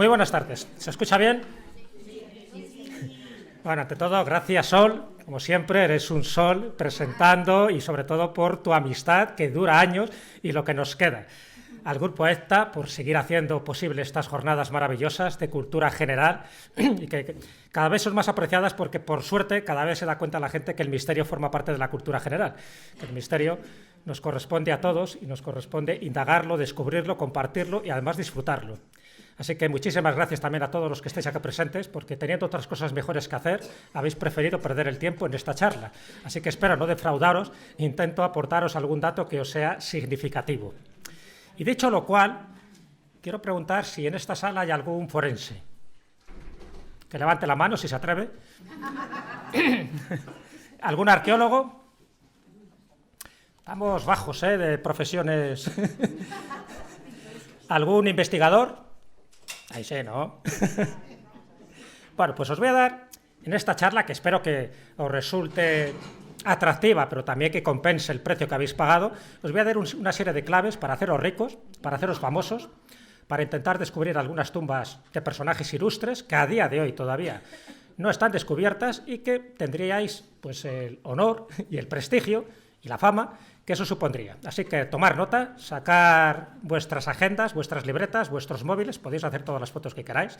Muy buenas tardes. ¿Se escucha bien? Bueno, ante todo, gracias, Sol. Como siempre, eres un sol presentando y sobre todo por tu amistad que dura años y lo que nos queda. Al Grupo ECTA por seguir haciendo posible estas jornadas maravillosas de cultura general y que cada vez son más apreciadas porque, por suerte, cada vez se da cuenta la gente que el misterio forma parte de la cultura general, que el misterio nos corresponde a todos y nos corresponde indagarlo, descubrirlo, compartirlo y además disfrutarlo. Así que muchísimas gracias también a todos los que estéis aquí presentes, porque teniendo otras cosas mejores que hacer, habéis preferido perder el tiempo en esta charla. Así que espero no defraudaros, intento aportaros algún dato que os sea significativo. Y dicho lo cual, quiero preguntar si en esta sala hay algún forense. Que levante la mano si se atreve. ¿Algún arqueólogo? Estamos bajos, de profesiones. ¿Algún investigador? Ahí sí, ¿no? Bueno, pues os voy a dar en esta charla, que espero que os resulte atractiva, pero también que compense el precio que habéis pagado, os voy a dar una serie de claves para haceros ricos, para haceros famosos, para intentar descubrir algunas tumbas de personajes ilustres que a día de hoy todavía no están descubiertas y que tendríais pues el honor y el prestigio y la fama que eso supondría. Así que tomar nota, sacar vuestras agendas, vuestras libretas, vuestros móviles, podéis hacer todas las fotos que queráis,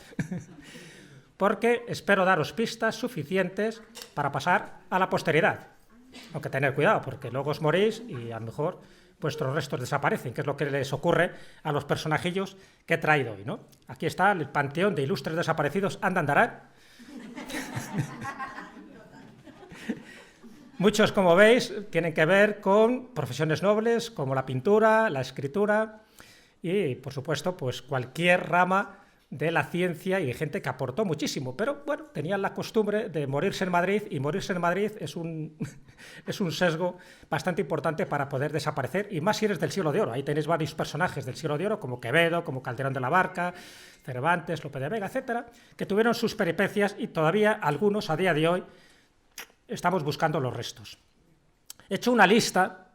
porque espero daros pistas suficientes para pasar a la posteridad. Aunque tener cuidado, porque luego os morís y a lo mejor vuestros restos desaparecen, que es lo que les ocurre a los personajillos que he traído hoy, ¿no? Aquí está el panteón de ilustres desaparecidos Andandarán. Muchos, como veis, tienen que ver con profesiones nobles como la pintura, la escritura y, por supuesto, pues cualquier rama de la ciencia y gente que aportó muchísimo. Pero, bueno, tenían la costumbre de morirse en Madrid y morirse en Madrid es un sesgo bastante importante para poder desaparecer, y más si eres del siglo de oro. Ahí tenéis varios personajes del siglo de oro, como Quevedo, como Calderón de la Barca, Cervantes, Lope de Vega, etcétera, que tuvieron sus peripecias y todavía algunos, a día de hoy, estamos buscando los restos. He hecho una lista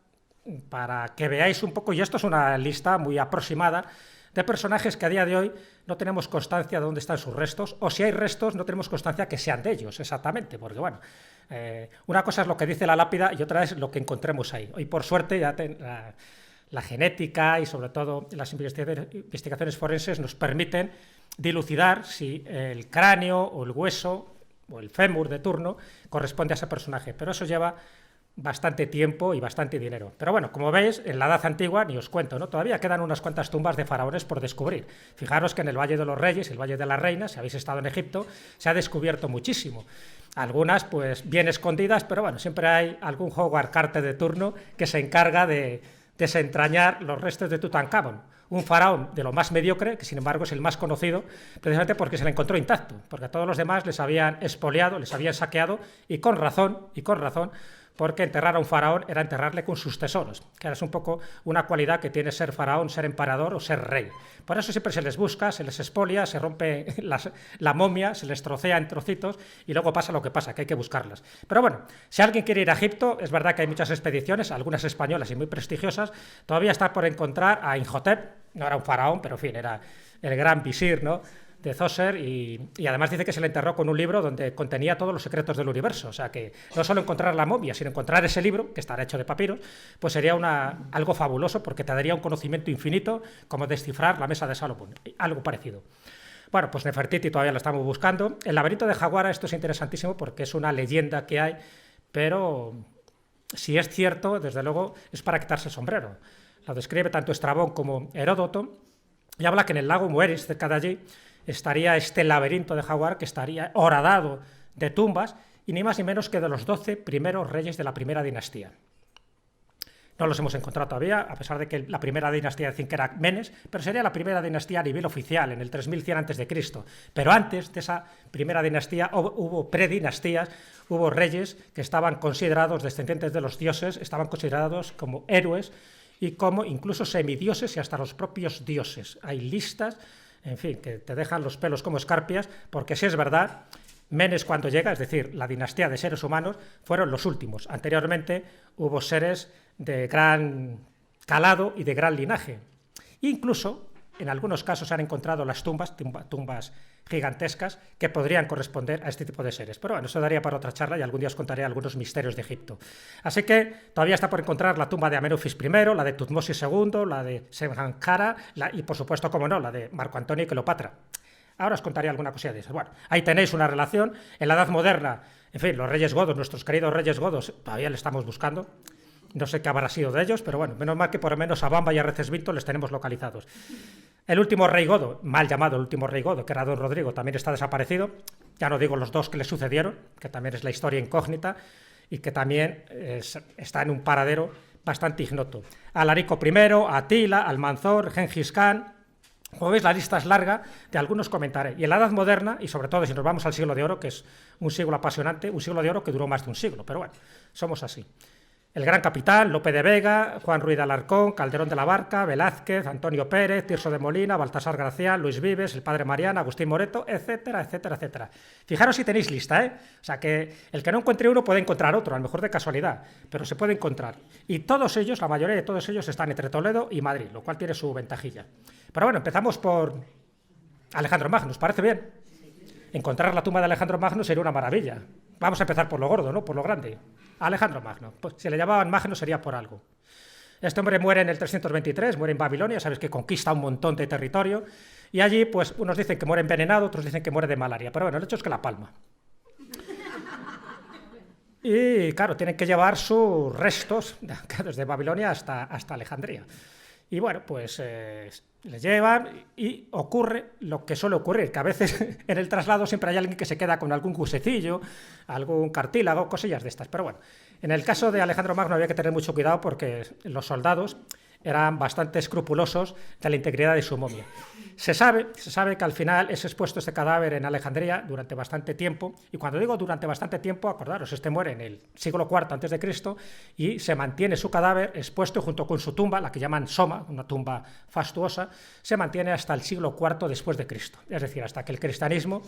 para que veáis un poco, y esto es una lista muy aproximada, de personajes que a día de hoy no tenemos constancia de dónde están sus restos, o si hay restos no tenemos constancia que sean de ellos, exactamente, porque bueno, una cosa es lo que dice la lápida y otra es lo que encontremos ahí. Hoy, por suerte, ya la genética y sobre todo las investigaciones forenses nos permiten dilucidar si el cráneo o el hueso o el fémur de turno corresponde a ese personaje, pero eso lleva bastante tiempo y bastante dinero. Pero bueno, como veis, en la Edad Antigua, ni os cuento, ¿no? Todavía quedan unas cuantas tumbas de faraones por descubrir. Fijaros que en el Valle de los Reyes, el Valle de las Reinas, si habéis estado en Egipto, se ha descubierto muchísimo. Algunas, pues, bien escondidas, pero bueno, siempre hay algún Howard Carter de turno que se encarga de desentrañar los restos de Tutankamón, un faraón de lo más mediocre, que sin embargo es el más conocido, precisamente porque se le encontró intacto, porque a todos los demás les habían expoliado, les habían saqueado, y con razón, porque enterrar a un faraón era enterrarle con sus tesoros, que es un poco una cualidad que tiene ser faraón, ser emperador o ser rey. Por eso siempre se les busca, se les expolia, se rompe la momia, se les trocea en trocitos y luego pasa lo que pasa, que hay que buscarlas. Pero bueno, si alguien quiere ir a Egipto, es verdad que hay muchas expediciones, algunas españolas y muy prestigiosas. Todavía está por encontrar a Imhotep, no era un faraón, pero en fin, era el gran visir, ¿no?, de Djoser, y además dice que se le enterró con un libro donde contenía todos los secretos del universo. O sea que no solo encontrar la momia, sino encontrar ese libro, que estará hecho de papiros, pues sería algo fabuloso, porque te daría un conocimiento infinito, como descifrar la mesa de Salomón, algo parecido. Bueno, pues Nefertiti todavía la estamos buscando. El laberinto de Jaguara, esto es interesantísimo porque es una leyenda que hay, pero si es cierto, desde luego, es para quitarse el sombrero. Lo describe tanto Estrabón como Heródoto, y habla que en el lago Mueris, cerca de allí, estaría este laberinto de Jaguar, que estaría horadado de tumbas, y ni más ni menos que de los 12 primeros reyes de la primera dinastía. No los hemos encontrado todavía, a pesar de que la primera dinastía dicen que era Menes, pero sería la primera dinastía a nivel oficial, en el 3100 a.C. Pero antes de esa primera dinastía hubo predinastías, hubo reyes que estaban considerados descendientes de los dioses, estaban considerados como héroes y como incluso semidioses y hasta los propios dioses. Hay listas, en fin, que te dejan los pelos como escarpias, porque si es verdad, Menes cuando llega, es decir, la dinastía de seres humanos, fueron los últimos. Anteriormente hubo seres de gran calado y de gran linaje. Incluso en algunos casos se han encontrado las tumbas gigantescas que podrían corresponder a este tipo de seres. Pero bueno, eso daría para otra charla y algún día os contaré algunos misterios de Egipto. Así que todavía está por encontrar la tumba de Amenofis I, la de Tutmosis II, la de Semenjara y, por supuesto, como no, la de Marco Antonio y Cleopatra. Ahora os contaré alguna cosilla de eso. Bueno, ahí tenéis una relación. En la Edad Moderna, en fin, los reyes godos, nuestros queridos reyes godos, todavía le estamos buscando. No sé qué habrá sido de ellos, pero bueno, menos mal que por lo menos a Bamba y a Recesvinto les tenemos localizados. El último rey godo, mal llamado el último rey godo, que era Don Rodrigo, también está desaparecido. Ya no digo los dos que le sucedieron, que también es la historia incógnita y que también está en un paradero bastante ignoto. Alarico I, Atila, Almanzor, Gengis Khan. Como veis, la lista es larga, de algunos comentaré. Y en la Edad Moderna, y sobre todo si nos vamos al siglo de oro, que es un siglo apasionante, un siglo de oro que duró más de un siglo, pero bueno, somos así. El gran capitán, Lope de Vega, Juan Ruiz de Alarcón, Calderón de la Barca, Velázquez, Antonio Pérez, Tirso de Molina, Baltasar Gracián, Luis Vives, el padre Mariana, Agustín Moreto, etcétera, etcétera, etcétera. Fijaros si tenéis lista, ¿eh? O sea, que el que no encuentre uno puede encontrar otro, a lo mejor de casualidad, pero se puede encontrar. Y todos ellos, la mayoría de todos ellos, están entre Toledo y Madrid, lo cual tiene su ventajilla. Pero bueno, empezamos por Alejandro Magno, ¿os parece bien? Encontrar la tumba de Alejandro Magno sería una maravilla. Vamos a empezar por lo gordo, ¿no? Por lo grande. Alejandro Magno. Pues si le llamaban Magno sería por algo. Este hombre muere en el 323, muere en Babilonia, sabéis que conquista un montón de territorio, y allí, pues, unos dicen que muere envenenado, otros dicen que muere de malaria, pero bueno, el hecho es que la palma. Y claro, tienen que llevar sus restos desde Babilonia hasta Alejandría. Y bueno, pues le llevan y ocurre lo que suele ocurrir, que a veces en el traslado siempre hay alguien que se queda con algún gusecillo, algún cartílago, cosillas de estas. Pero bueno, en el caso de Alejandro Magno había que tener mucho cuidado porque los soldados eran bastante escrupulosos de la integridad de su momia. Se sabe que al final es expuesto este cadáver en Alejandría durante bastante tiempo, y cuando digo durante bastante tiempo, acordaros, este muere en el siglo IV a.C. y se mantiene su cadáver expuesto junto con su tumba, la que llaman Soma, una tumba fastuosa, se mantiene hasta el siglo IV después de Cristo, es decir, hasta que el cristianismo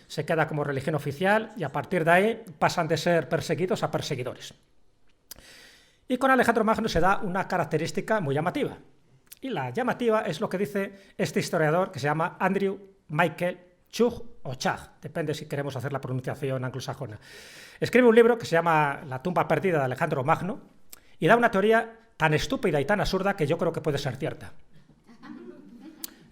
se queda como religión oficial y a partir de ahí pasan de ser perseguidos a perseguidores. Y con Alejandro Magno se da una característica muy llamativa. Y la llamativa es lo que dice este historiador que se llama Andrew Michael Chugh o Chag, depende si queremos hacer la pronunciación anglosajona. Escribe un libro que se llama La tumba perdida de Alejandro Magno y da una teoría tan estúpida y tan absurda que yo creo que puede ser cierta.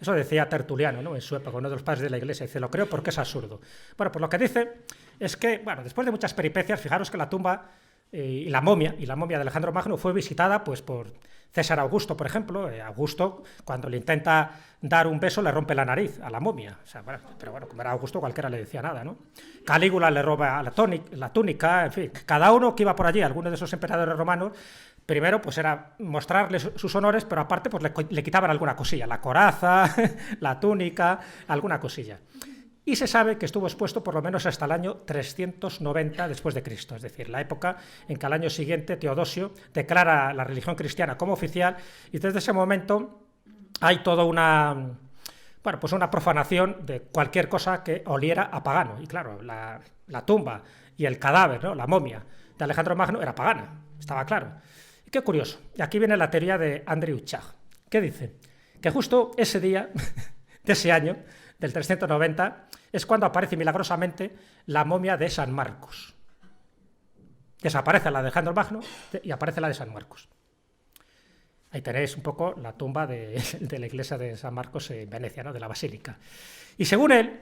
Eso decía Tertuliano, ¿no?, en su época, uno de los padres de la Iglesia. Dice, lo creo porque es absurdo. Bueno, pues lo que dice es que, bueno, después de muchas peripecias, fijaros que la tumba y la momia de Alejandro Magno fue visitada pues por César Augusto, por ejemplo. Augusto, cuando le intenta dar un beso, le rompe la nariz a la momia. O sea, bueno, pero bueno, como era Augusto, cualquiera le decía nada, ¿no? Calígula le roba la túnica, en fin, cada uno que iba por allí, algunos de esos emperadores romanos, primero pues era mostrarle sus honores, pero aparte pues le quitaban alguna cosilla, la coraza, la túnica, alguna cosilla. Y se sabe que estuvo expuesto por lo menos hasta el año 390 después de Cristo, es decir, la época en que al año siguiente Teodosio declara la religión cristiana como oficial, y desde ese momento hay toda una profanación de cualquier cosa que oliera a pagano. Y claro, la tumba y el cadáver, ¿no?, la momia de Alejandro Magno era pagana, estaba claro. Y qué curioso, y aquí viene la teoría de Andrew Chag, que dice que justo ese día de ese año, del 390, es cuando aparece milagrosamente la momia de San Marcos. Desaparece la de Alejandro Magno y aparece la de San Marcos. Ahí tenéis un poco la tumba de la iglesia de San Marcos en Venecia, ¿no?, de la basílica. Y según él,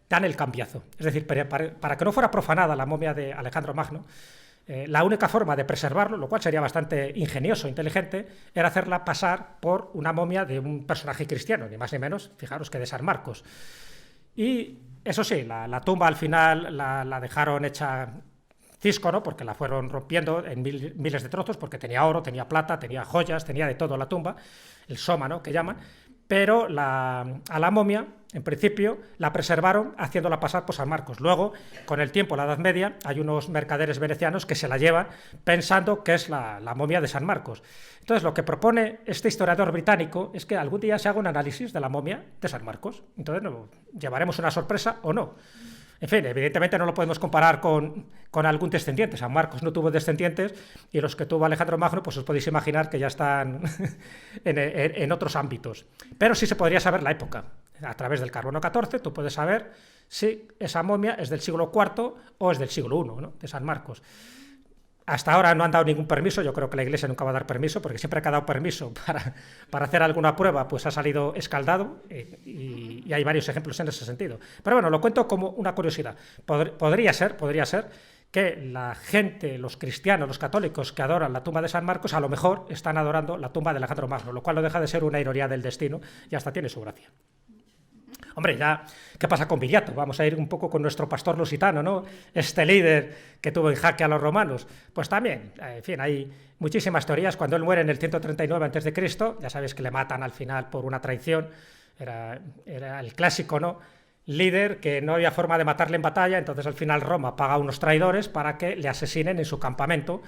dan el cambiazo. Es decir, para que no fuera profanada la momia de Alejandro Magno, la única forma de preservarlo, lo cual sería bastante ingenioso, inteligente, era hacerla pasar por una momia de un personaje cristiano, ni más ni menos, fijaros, que de San Marcos. Y eso sí, la tumba al final la dejaron hecha cisco, ¿no?, porque la fueron rompiendo en miles de trozos, porque tenía oro, tenía plata, tenía joyas, tenía de todo la tumba, el soma, ¿no?, que llaman, pero a la momia, en principio, la preservaron haciéndola pasar por San Marcos. Luego, con el tiempo, la Edad Media, hay unos mercaderes venecianos que se la llevan pensando que es la momia de San Marcos. Entonces, lo que propone este historiador británico es que algún día se haga un análisis de la momia de San Marcos. Entonces, ¿llevaremos una sorpresa o no? En fin, evidentemente no lo podemos comparar con algún descendiente. San Marcos no tuvo descendientes y los que tuvo Alejandro Magno, pues os podéis imaginar que ya están en otros ámbitos. Pero sí se podría saber la época. A través del carbono 14 tú puedes saber si esa momia es del siglo IV o es del siglo I, ¿no? De San Marcos. Hasta ahora no han dado ningún permiso, yo creo que la Iglesia nunca va a dar permiso, porque siempre que ha dado permiso para hacer alguna prueba, pues ha salido escaldado, y hay varios ejemplos en ese sentido. Pero bueno, lo cuento como una curiosidad. Podría ser que la gente, los cristianos, los católicos que adoran la tumba de San Marcos, a lo mejor están adorando la tumba de Alejandro Magno, lo cual no deja de ser una ironía del destino y hasta tiene su gracia. Hombre, ya, ¿qué pasa con Viriato? Vamos a ir un poco con nuestro pastor lusitano, ¿no? Este líder que tuvo en jaque a los romanos. Pues también, en fin, hay muchísimas teorías. Cuando él muere en el 139 a.C., ya sabéis que le matan al final por una traición. Era el clásico, ¿no? Líder que no había forma de matarle en batalla, entonces al final Roma paga a unos traidores para que le asesinen en su campamento.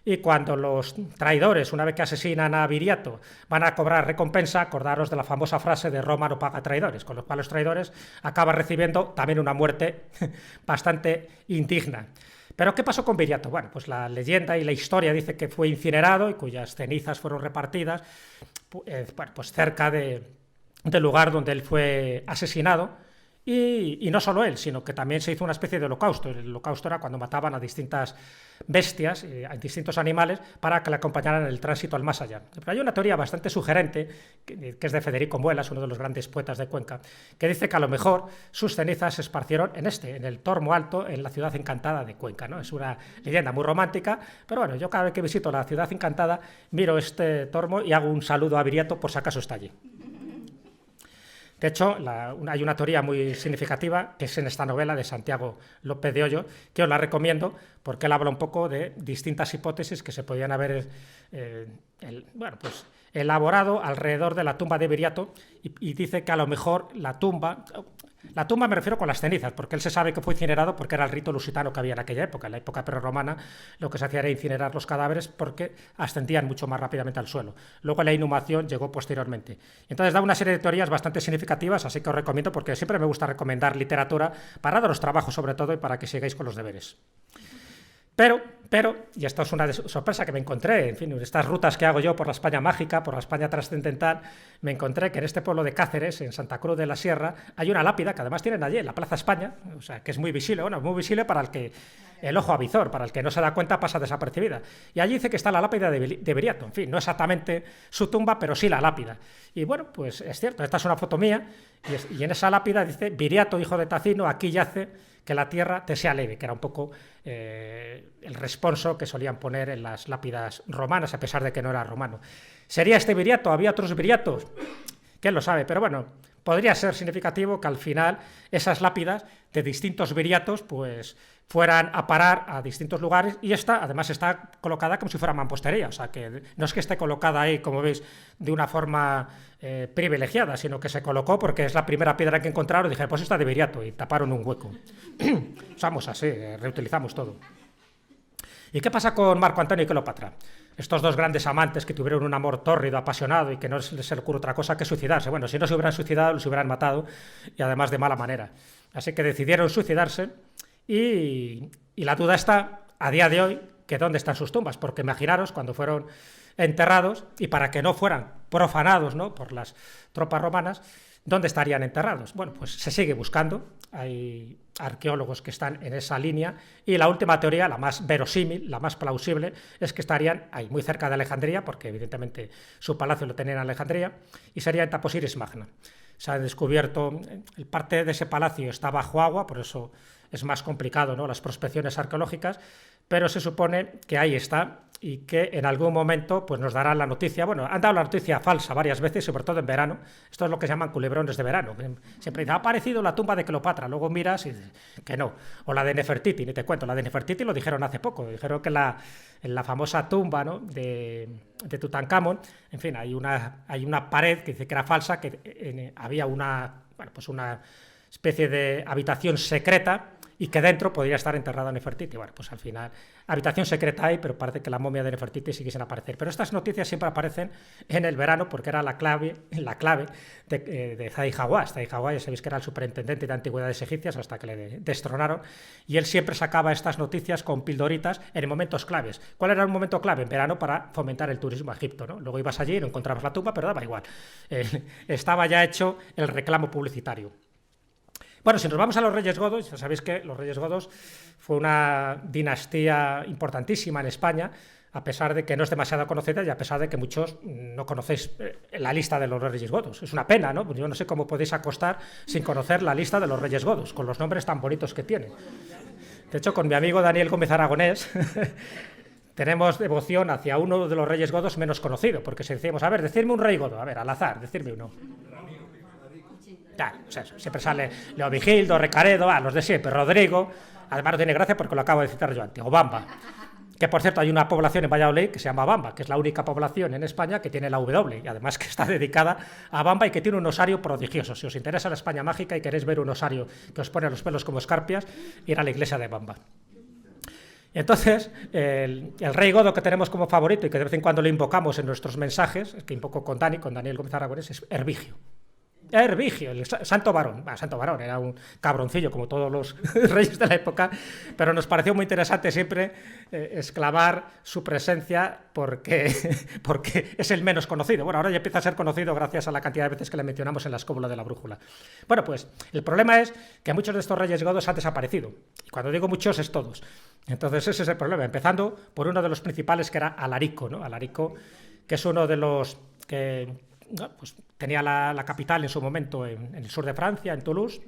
Y cuando los traidores, una vez que asesinan a Viriato, van a cobrar recompensa, acordaros de la famosa frase de Roma no paga traidores, con lo cual los traidores acaban recibiendo también una muerte bastante indigna. ¿Pero qué pasó con Viriato? Bueno, pues la leyenda y la historia dice que fue incinerado y cuyas cenizas fueron repartidas pues cerca del lugar donde él fue asesinado. Y no solo él, sino que también se hizo una especie de holocausto. El holocausto era cuando mataban a distintas bestias, a distintos animales, para que le acompañaran en el tránsito al más allá. Pero hay una teoría bastante sugerente, que es de Federico Muelas, uno de los grandes poetas de Cuenca, que dice que a lo mejor sus cenizas se esparcieron en el Tormo Alto, en la ciudad encantada de Cuenca, ¿no? Es una leyenda muy romántica, pero bueno, yo cada vez que visito la ciudad encantada, miro este tormo y hago un saludo a Viriato por si acaso está allí. De hecho, hay una teoría muy significativa que es en esta novela de Santiago López de Hoyo, que os la recomiendo porque él habla un poco de distintas hipótesis que se podían haber elaborado alrededor de la tumba de Viriato y dice que a lo mejor la tumba me refiero con las cenizas, porque él se sabe que fue incinerado porque era el rito lusitano que había en aquella época. En la época prerromana lo que se hacía era incinerar los cadáveres porque ascendían mucho más rápidamente al suelo. Luego la inhumación llegó posteriormente. Entonces da una serie de teorías bastante significativas, así que os recomiendo porque siempre me gusta recomendar literatura para daros trabajo sobre todo y para que sigáis con los deberes. Pero, y esto es una sorpresa que me encontré, en fin, en estas rutas que hago yo por la España mágica, por la España trascendental, me encontré que en este pueblo de Cáceres, en Santa Cruz de la Sierra, hay una lápida que además tienen allí, en la Plaza España, o sea, que es muy visible, bueno, muy visible para el que, el ojo avizor, para el que no se da cuenta pasa desapercibida. Y allí dice que está la lápida de Viriato, en fin, no exactamente su tumba, pero sí la lápida. Y bueno, pues es cierto, esta es una foto mía, y en esa lápida dice, Viriato, hijo de Tacino, aquí yace, que la tierra te sea leve, que era un poco el responso que solían poner en las lápidas romanas, a pesar de que no era romano. ¿Sería este Viriato? ¿Había otros Viriatos? ¿Quién lo sabe? Pero bueno, podría ser significativo que al final esas lápidas de distintos Viriatos pues fueran a parar a distintos lugares y esta además está colocada como si fuera mampostería, o sea que no es que esté colocada ahí, como veis, de una forma privilegiada, sino que se colocó porque es la primera piedra que encontraron y dije, pues esta de Viriato, y taparon un hueco. Usamos así, reutilizamos todo. ¿Y qué pasa con Marco Antonio y Cleopatra? Estos dos grandes amantes que tuvieron un amor tórrido, apasionado y que no les ocurre otra cosa que suicidarse. Bueno, si no se hubieran suicidado, los hubieran matado y además de mala manera. Así que decidieron suicidarse y la duda está, a día de hoy, que dónde están sus tumbas. Porque imaginaros cuando fueron enterrados y para que no fueran profanados, ¿no?, por las tropas romanas, ¿dónde estarían enterrados? Bueno, pues se sigue buscando, hay arqueólogos que están en esa línea y la última teoría, la más verosímil, la más plausible, es que estarían ahí muy cerca de Alejandría, porque evidentemente su palacio lo tenían en Alejandría, y sería en Taposiris Magna. Se ha descubierto, parte de ese palacio está bajo agua, por eso es más complicado, ¿no?, las prospecciones arqueológicas, pero se supone que ahí está y que en algún momento pues nos darán la noticia. Bueno, han dado la noticia falsa varias veces, sobre todo en verano. Esto es lo que se llaman culebrones de verano. Siempre dice, ha aparecido la tumba de Cleopatra, luego miras y dices que no. O la de Nefertiti, ni te cuento, la de Nefertiti lo dijeron hace poco, dijeron que en la famosa tumba, ¿no?, de Tutankamón, en fin, hay una pared que dice que era falsa, que había una especie de habitación secreta y que dentro podría estar enterrada Nefertiti. Bueno, pues al final, habitación secreta hay, pero parece que la momia de Nefertiti sigue sin aparecer. Pero estas noticias siempre aparecen en el verano porque era la clave de Zahi Hawass. Zahi Hawass, ya sabéis que era el superintendente de antigüedades egipcias hasta que le destronaron, y él siempre sacaba estas noticias con pildoritas en momentos claves. ¿Cuál era un momento clave? En verano, para fomentar el turismo a Egipto, ¿no? Luego ibas allí y no encontrabas la tumba, pero daba igual. Estaba ya hecho el reclamo publicitario. Bueno, si nos vamos a los Reyes Godos, ya sabéis que los Reyes Godos fue una dinastía importantísima en España, a pesar de que no es demasiado conocida y a pesar de que muchos no conocéis la lista de los Reyes Godos. Es una pena, ¿no? Yo no sé cómo podéis acostar sin conocer la lista de los Reyes Godos, con los nombres tan bonitos que tienen. De hecho, con mi amigo Daniel Gómez Aragonés tenemos devoción hacia uno de los Reyes Godos menos conocido, porque si decimos, a ver, decidme un rey godo, a ver, al azar, decidme uno. O sea, siempre sale Leovigildo, Recaredo, los de siempre, Rodrigo. Además no tiene gracia porque lo acabo de citar yo antes, o Bamba. Que por cierto hay una población en Valladolid que se llama Bamba, que es la única población en España que tiene la W, y además que está dedicada a Bamba y que tiene un osario prodigioso. Si os interesa la España mágica y queréis ver un osario que os pone los pelos como escarpias, ir a la iglesia de Bamba. Entonces, el rey godo que tenemos como favorito y que de vez en cuando lo invocamos en nuestros mensajes, que invoco con Daniel Gómez Aragonés, es Hervigio. Hervigio, el santo varón. Bueno, santo varón, era un cabroncillo como todos los reyes de la época, pero nos pareció muy interesante siempre exclamar su presencia porque es el menos conocido. Bueno, ahora ya empieza a ser conocido gracias a la cantidad de veces que le mencionamos en la escóbula de la brújula. Bueno, pues el problema es que muchos de estos reyes godos han desaparecido. Y cuando digo muchos es todos. Entonces ese es el problema, empezando por uno de los principales, que era Alarico, ¿no? Alarico, que es uno de los que pues tenía la capital en su momento en el sur de Francia, en Toulouse.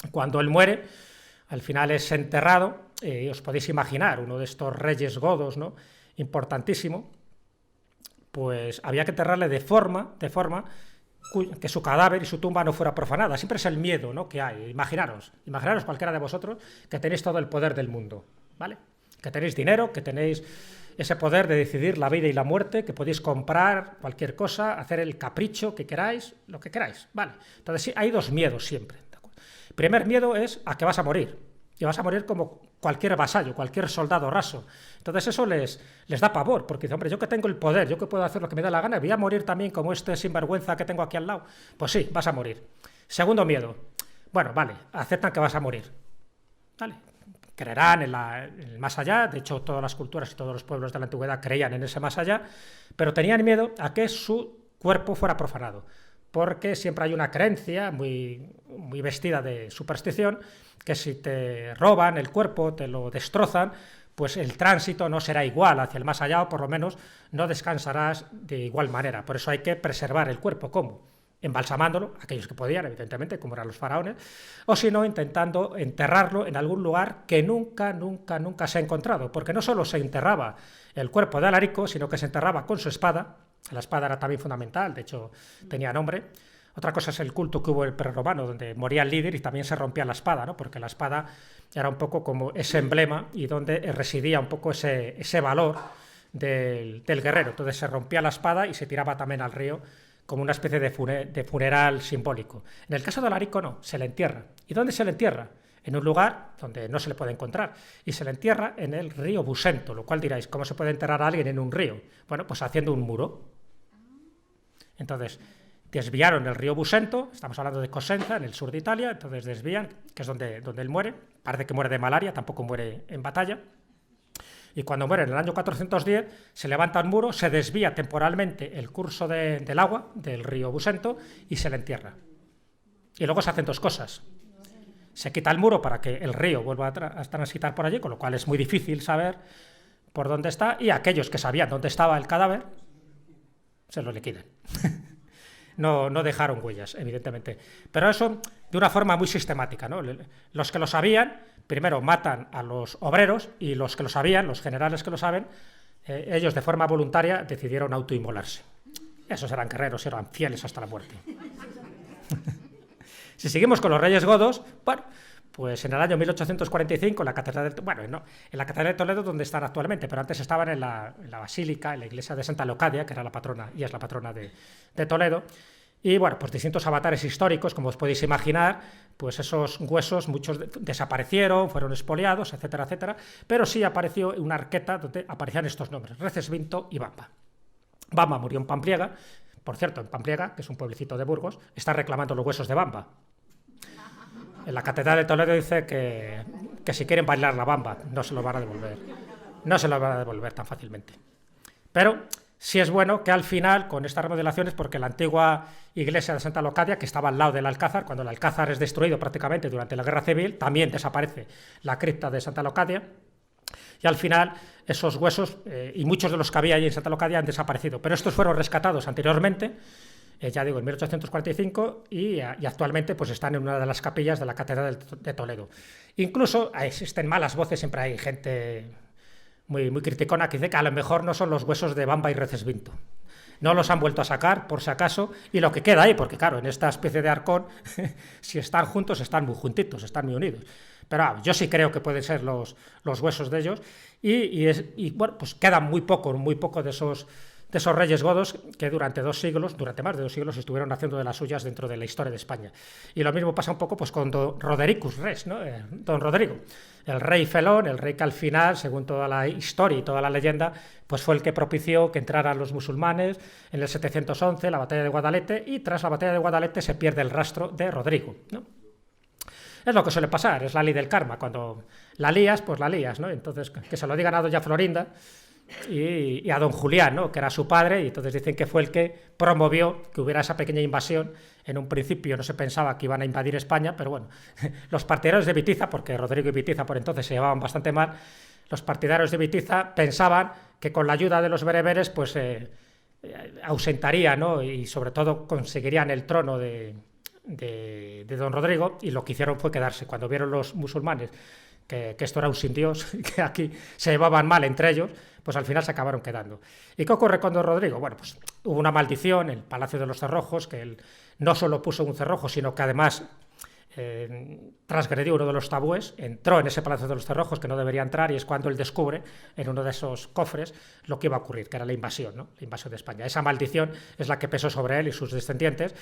Cuando él muere, al final es enterrado, y os podéis imaginar, uno de estos reyes godos, ¿no? Importantísimo, pues había que enterrarle de forma que su cadáver y su tumba no fuera profanada. Siempre es el miedo, ¿no?, que hay. Imaginaros cualquiera de vosotros que tenéis todo el poder del mundo, ¿vale? Que tenéis dinero, que tenéis ese poder de decidir la vida y la muerte, que podéis comprar cualquier cosa, hacer el capricho que queráis, lo que queráis, ¿vale? Entonces sí, hay dos miedos siempre, ¿de acuerdo? El primer miedo es a que vas a morir, y vas a morir como cualquier vasallo, cualquier soldado raso. Entonces eso les da pavor, porque dice, hombre, yo que tengo el poder, yo que puedo hacer lo que me da la gana, voy a morir también como este sinvergüenza que tengo aquí al lado. Pues sí, vas a morir. Segundo miedo, bueno, vale, aceptan que vas a morir, ¿vale? Creerán en el más allá. De hecho, todas las culturas y todos los pueblos de la antigüedad creían en ese más allá, pero tenían miedo a que su cuerpo fuera profanado, porque siempre hay una creencia muy, muy vestida de superstición, que si te roban el cuerpo, te lo destrozan, pues el tránsito no será igual hacia el más allá, o por lo menos no descansarás de igual manera. Por eso hay que preservar el cuerpo. ¿Cómo? Embalsamándolo, aquellos que podían, evidentemente, como eran los faraones, o si no, intentando enterrarlo en algún lugar que nunca se ha encontrado, porque no solo se enterraba el cuerpo de Alarico, sino que se enterraba con su espada. La espada era también fundamental, de hecho tenía nombre. Otra cosa es el culto que hubo en el prerromano, donde moría el líder y también se rompía la espada, ¿no? Porque la espada era un poco como ese emblema y donde residía un poco ese valor del guerrero. Entonces se rompía la espada y se tiraba también al río, como una especie de funeral simbólico. En el caso de Alarico no, se le entierra. ¿Y dónde se le entierra? En un lugar donde no se le puede encontrar. Y se le entierra en el río Busento, lo cual diráis, ¿cómo se puede enterrar a alguien en un río? Bueno, pues haciendo un muro. Entonces, desviaron el río Busento, estamos hablando de Cosenza, en el sur de Italia, entonces desvían, que es donde él muere. Parece que muere de malaria, tampoco muere en batalla. Y cuando muere en el año 410, se levanta un muro, se desvía temporalmente el curso del agua del río Busento y se le entierra. Y luego se hacen dos cosas. Se quita el muro para que el río vuelva a transitar por allí, con lo cual es muy difícil saber por dónde está, y aquellos que sabían dónde estaba el cadáver se lo liquidan. No dejaron huellas, evidentemente. Pero eso de una forma muy sistemática, ¿no? Los que lo sabían, primero matan a los obreros, y los que lo sabían, los generales que lo saben, ellos de forma voluntaria decidieron autoinmolarse. Esos eran guerreros, eran fieles hasta la muerte. Si seguimos con los reyes godos, bueno, pues en el año 1845 en la catedral en la catedral de Toledo, donde están actualmente, pero antes estaban en la basílica, en la iglesia de Santa Leocadia, que era la patrona y es la patrona de Toledo. Y bueno, pues distintos avatares históricos, como os podéis imaginar, pues esos huesos, muchos desaparecieron, fueron expoliados, etcétera, etcétera, pero sí apareció una arqueta donde aparecían estos nombres, Recesvinto y Bamba. Bamba murió en Pampliega, por cierto, en Pampliega, que es un pueblecito de Burgos, está reclamando los huesos de Bamba. En la Catedral de Toledo dice que si quieren bailar la bamba, no se lo van a devolver. No se lo van a devolver tan fácilmente. Pero sí es bueno que al final, con estas remodelaciones, porque la antigua iglesia de Santa Locadia, que estaba al lado del Alcázar, cuando el Alcázar es destruido prácticamente durante la Guerra Civil, también desaparece la cripta de Santa Locadia, y al final esos huesos, y muchos de los que había allí en Santa Locadia, han desaparecido. Pero estos fueron rescatados anteriormente, ya digo, en 1845, y actualmente pues están en una de las capillas de la Catedral de Toledo. Incluso existen malas voces, siempre hay gente muy criticona que dice que a lo mejor no son los huesos de Bamba y Recesvinto. No los han vuelto a sacar, por si acaso, y lo que queda ahí, porque claro, en esta especie de arcón, si están juntos, están muy juntitos, están muy unidos. Pero yo sí creo que pueden ser los huesos de ellos, y bueno, pues quedan muy poco de esos reyes godos que durante más de 2 siglos, estuvieron haciendo de las suyas dentro de la historia de España. Y lo mismo pasa un poco pues con Don Rodericus Res, ¿no? Don Rodrigo, el rey felón, el rey que al final, según toda la historia y toda la leyenda, pues fue el que propició que entraran los musulmanes en el 711, la batalla de Guadalete, y tras la batalla de Guadalete se pierde el rastro de Rodrigo, ¿no? Es lo que suele pasar, es la ley del karma. Cuando la lías, pues la lías, ¿no? Entonces, que se lo digan a doña Florinda y a don Julián, ¿no? Que era su padre, y entonces dicen que fue el que promovió que hubiera esa pequeña invasión. En un principio no se pensaba que iban a invadir España, pero bueno, los partidarios de Bitiza, porque Rodrigo y Bitiza por entonces se llevaban bastante mal, los partidarios de Bitiza pensaban que con la ayuda de los bereberes pues ausentaría, ¿no? Y sobre todo conseguirían el trono de don Rodrigo, y lo que hicieron fue quedarse. Cuando vieron los musulmanes que esto era un sin Dios, que aquí se llevaban mal entre ellos, pues al final se acabaron quedando. ¿Y qué ocurre con don Rodrigo? Bueno, pues hubo una maldición en el Palacio de los Cerrojos, que él no solo puso un cerrojo, sino que además transgredió uno de los tabúes, entró en ese Palacio de los Cerrojos que no debería entrar, y es cuando él descubre en uno de esos cofres lo que iba a ocurrir, que era la invasión, ¿no? La invasión de España. Esa maldición es la que pesó sobre él y sus descendientes.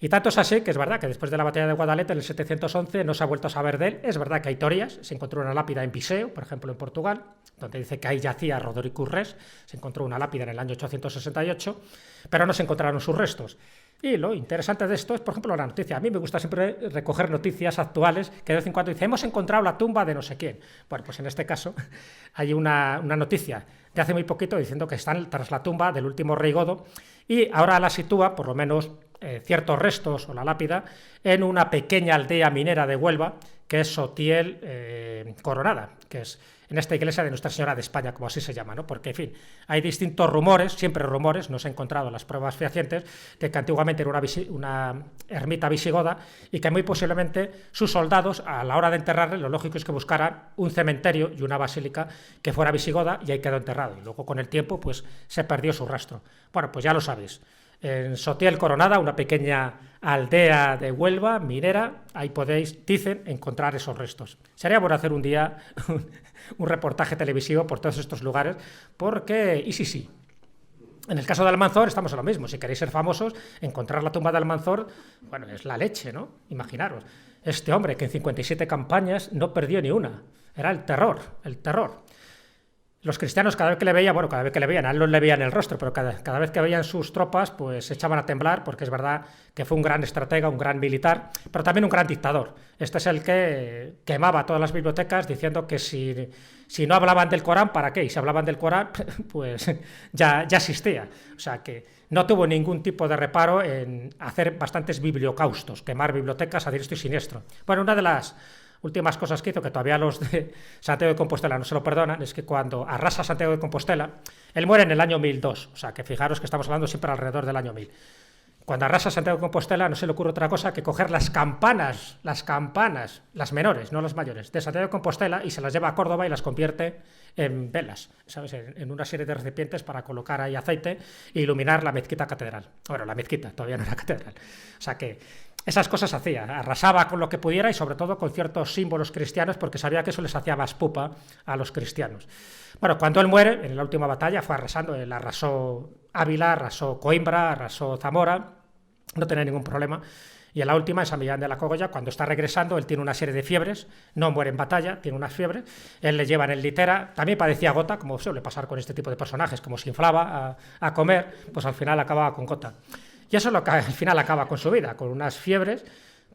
Y tanto es así que es verdad que después de la batalla de Guadalete en el 711 no se ha vuelto a saber de él. Es verdad que hay teorías, se encontró una lápida en Viseu, por ejemplo en Portugal, donde dice que ahí yacía Rodericus Res, se encontró una lápida en el año 868, pero no se encontraron sus restos. Y lo interesante de esto es, por ejemplo, la noticia. A mí me gusta siempre recoger noticias actuales que de vez en cuando dice, hemos encontrado la tumba de no sé quién. Bueno, pues en este caso hay una noticia de hace muy poquito diciendo que están tras la tumba del último rey godo, y ahora la sitúa, por lo menos ciertos restos o la lápida, en una pequeña aldea minera de Huelva, que es Sotiel Coronada, que es en esta iglesia de Nuestra Señora de España, como así se llama, ¿no? Porque, en fin, hay distintos rumores, siempre rumores, no se han encontrado las pruebas fehacientes, de que antiguamente era una ermita visigoda, y que muy posiblemente sus soldados, a la hora de enterrarle, lo lógico es que buscaran un cementerio y una basílica que fuera visigoda, y ahí quedó enterrado. Y luego, con el tiempo, pues se perdió su rastro. Bueno, pues ya lo sabéis. En Sotiel Coronada, una pequeña aldea de Huelva, minera, ahí podéis, dicen, encontrar esos restos. Sería bueno hacer un día un reportaje televisivo por todos estos lugares, porque, y sí, en el caso de Almanzor estamos en lo mismo. Si queréis ser famosos, encontrar la tumba de Almanzor, bueno, es la leche, ¿no? Imaginaros, este hombre que en 57 campañas no perdió ni una, era el terror, el terror. Los cristianos cada vez que le veían, bueno, cada vez que le veían, a él no le veían el rostro, pero cada vez que veían sus tropas, pues se echaban a temblar, porque es verdad que fue un gran estratega, un gran militar, pero también un gran dictador. Este es el que quemaba todas las bibliotecas diciendo que si no hablaban del Corán, ¿para qué? Y si hablaban del Corán, pues ya existía. O sea que no tuvo ningún tipo de reparo en hacer bastantes bibliocaustos, quemar bibliotecas a diestro y siniestro. Bueno, una de las últimas cosas que hizo, que todavía los de Santiago de Compostela no se lo perdonan, es que cuando arrasa Santiago de Compostela, él muere en el año 1002, o sea que fijaros que estamos hablando siempre alrededor del año 1000. Cuando arrasa Santiago de Compostela no se le ocurre otra cosa que coger las campanas, las menores, no las mayores, de Santiago de Compostela, y se las lleva a Córdoba y las convierte en velas, ¿sabes? En una serie de recipientes para colocar ahí aceite e iluminar la mezquita catedral. Bueno, la mezquita, todavía no era catedral. O sea que esas cosas hacía, arrasaba con lo que pudiera y sobre todo con ciertos símbolos cristianos, porque sabía que eso les hacía más pupa a los cristianos. Bueno, cuando él muere, en la última batalla fue arrasando, él arrasó Ávila, arrasó Coimbra, arrasó Zamora, no tenía ningún problema. Y en la última, en San Millán de la Cogolla, cuando está regresando, él tiene una serie de fiebres, no muere en batalla, tiene unas fiebres, él le llevan en litera, también padecía gota, como suele pasar con este tipo de personajes, como se inflaba a comer, pues al final acababa con gota. Y eso es lo que al final acaba con su vida, con unas fiebres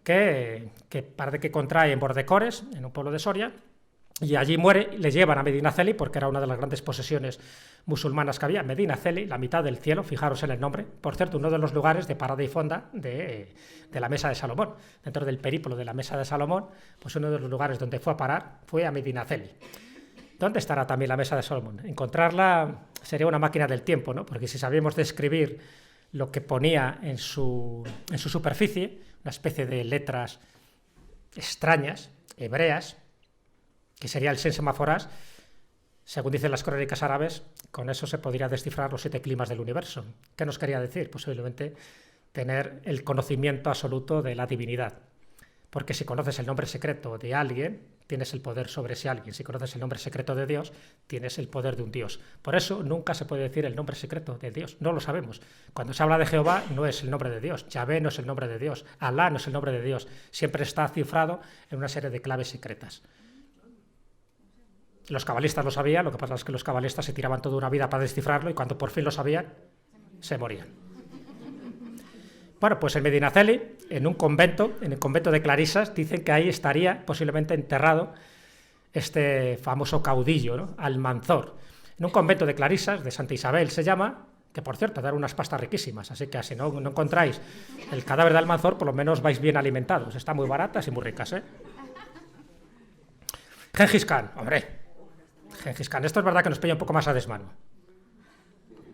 que parece que contrae en Bordecores, en un pueblo de Soria, y allí muere, le llevan a Medinaceli, porque era una de las grandes posesiones musulmanas que había. Medinaceli, la mitad del cielo, fijaros en el nombre. Por cierto, uno de los lugares de parada y fonda de la Mesa de Salomón. Dentro del periplo de la Mesa de Salomón, pues uno de los lugares donde fue a parar fue a Medinaceli. ¿Dónde estará también la Mesa de Salomón? Encontrarla sería una máquina del tiempo, ¿no? Porque si sabíamos describir lo que ponía en su superficie, una especie de letras extrañas, hebreas, que sería el Sensemáforas, según dicen las crónicas árabes, con eso se podría descifrar los 7 climas del universo. ¿Qué nos quería decir? Posiblemente tener el conocimiento absoluto de la divinidad. Porque si conoces el nombre secreto de alguien, tienes el poder sobre ese alguien. Si conoces el nombre secreto de Dios, tienes el poder de un Dios. Por eso nunca se puede decir el nombre secreto de Dios. No lo sabemos. Cuando se habla de Jehová, no es el nombre de Dios. Yahvé no es el nombre de Dios. Alá no es el nombre de Dios. Siempre está cifrado en una serie de claves secretas. Los cabalistas lo sabían, lo que pasa es que los cabalistas se tiraban toda una vida para descifrarlo y cuando por fin lo sabían, se morían. Bueno, pues en Medinaceli, en un convento, en el convento de Clarisas, dicen que ahí estaría posiblemente enterrado este famoso caudillo, ¿no? Almanzor. En un convento de Clarisas, de Santa Isabel se llama, que por cierto, dan unas pastas riquísimas, así que si no encontráis el cadáver de Almanzor, por lo menos vais bien alimentados. Están muy baratas y muy ricas, ¿eh? Gengis Khan, hombre. Gengis Khan. Esto es verdad que nos pilla un poco más a desmano.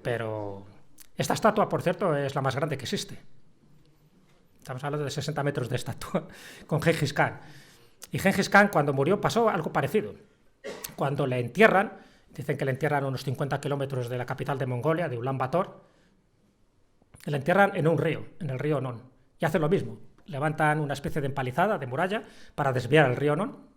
Pero esta estatua, por cierto, es la más grande que existe. Estamos hablando de 60 metros de estatua con Gengis Khan. Y Gengis Khan, cuando murió, pasó algo parecido. Cuando le entierran, dicen que le entierran a unos 50 kilómetros de la capital de Mongolia, de Ulan Bator, le entierran en un río, en el río Non. Y hacen lo mismo. Levantan una especie de empalizada, de muralla, para desviar el río Non.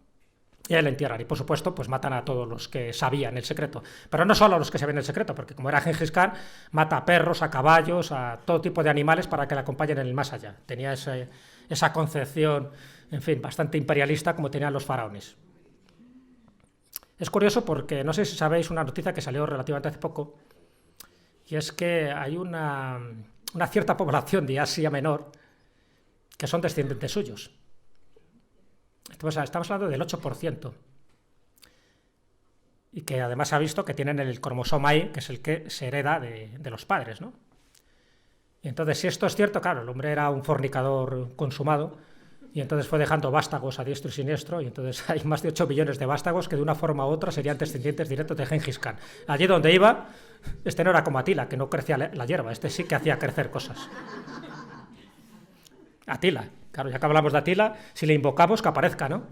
Y ahí le entierran. Y por supuesto, pues matan a todos los que sabían el secreto. Pero no solo a los que sabían el secreto, porque como era Gengis Khan, mata a perros, a caballos, a todo tipo de animales para que le acompañen en el más allá. Tenía esa concepción, en fin, bastante imperialista como tenían los faraones. Es curioso porque no sé si sabéis una noticia que salió relativamente hace poco, y es que hay una cierta población de Asia Menor que son descendientes suyos. Estamos hablando del 8%. Y que además se ha visto que tienen el cromosoma Y, que es el que se hereda de los padres, ¿no? Y entonces, si esto es cierto, claro, el hombre era un fornicador consumado, y entonces fue dejando vástagos a diestro y siniestro, y entonces hay más de 8 billones de vástagos que de una forma u otra serían descendientes directos de Gengis Khan. Allí donde iba, este no era como Atila, que no crecía la hierba, este sí que hacía crecer cosas. Atila. Claro, ya que hablamos de Atila, si le invocamos, que aparezca, ¿no?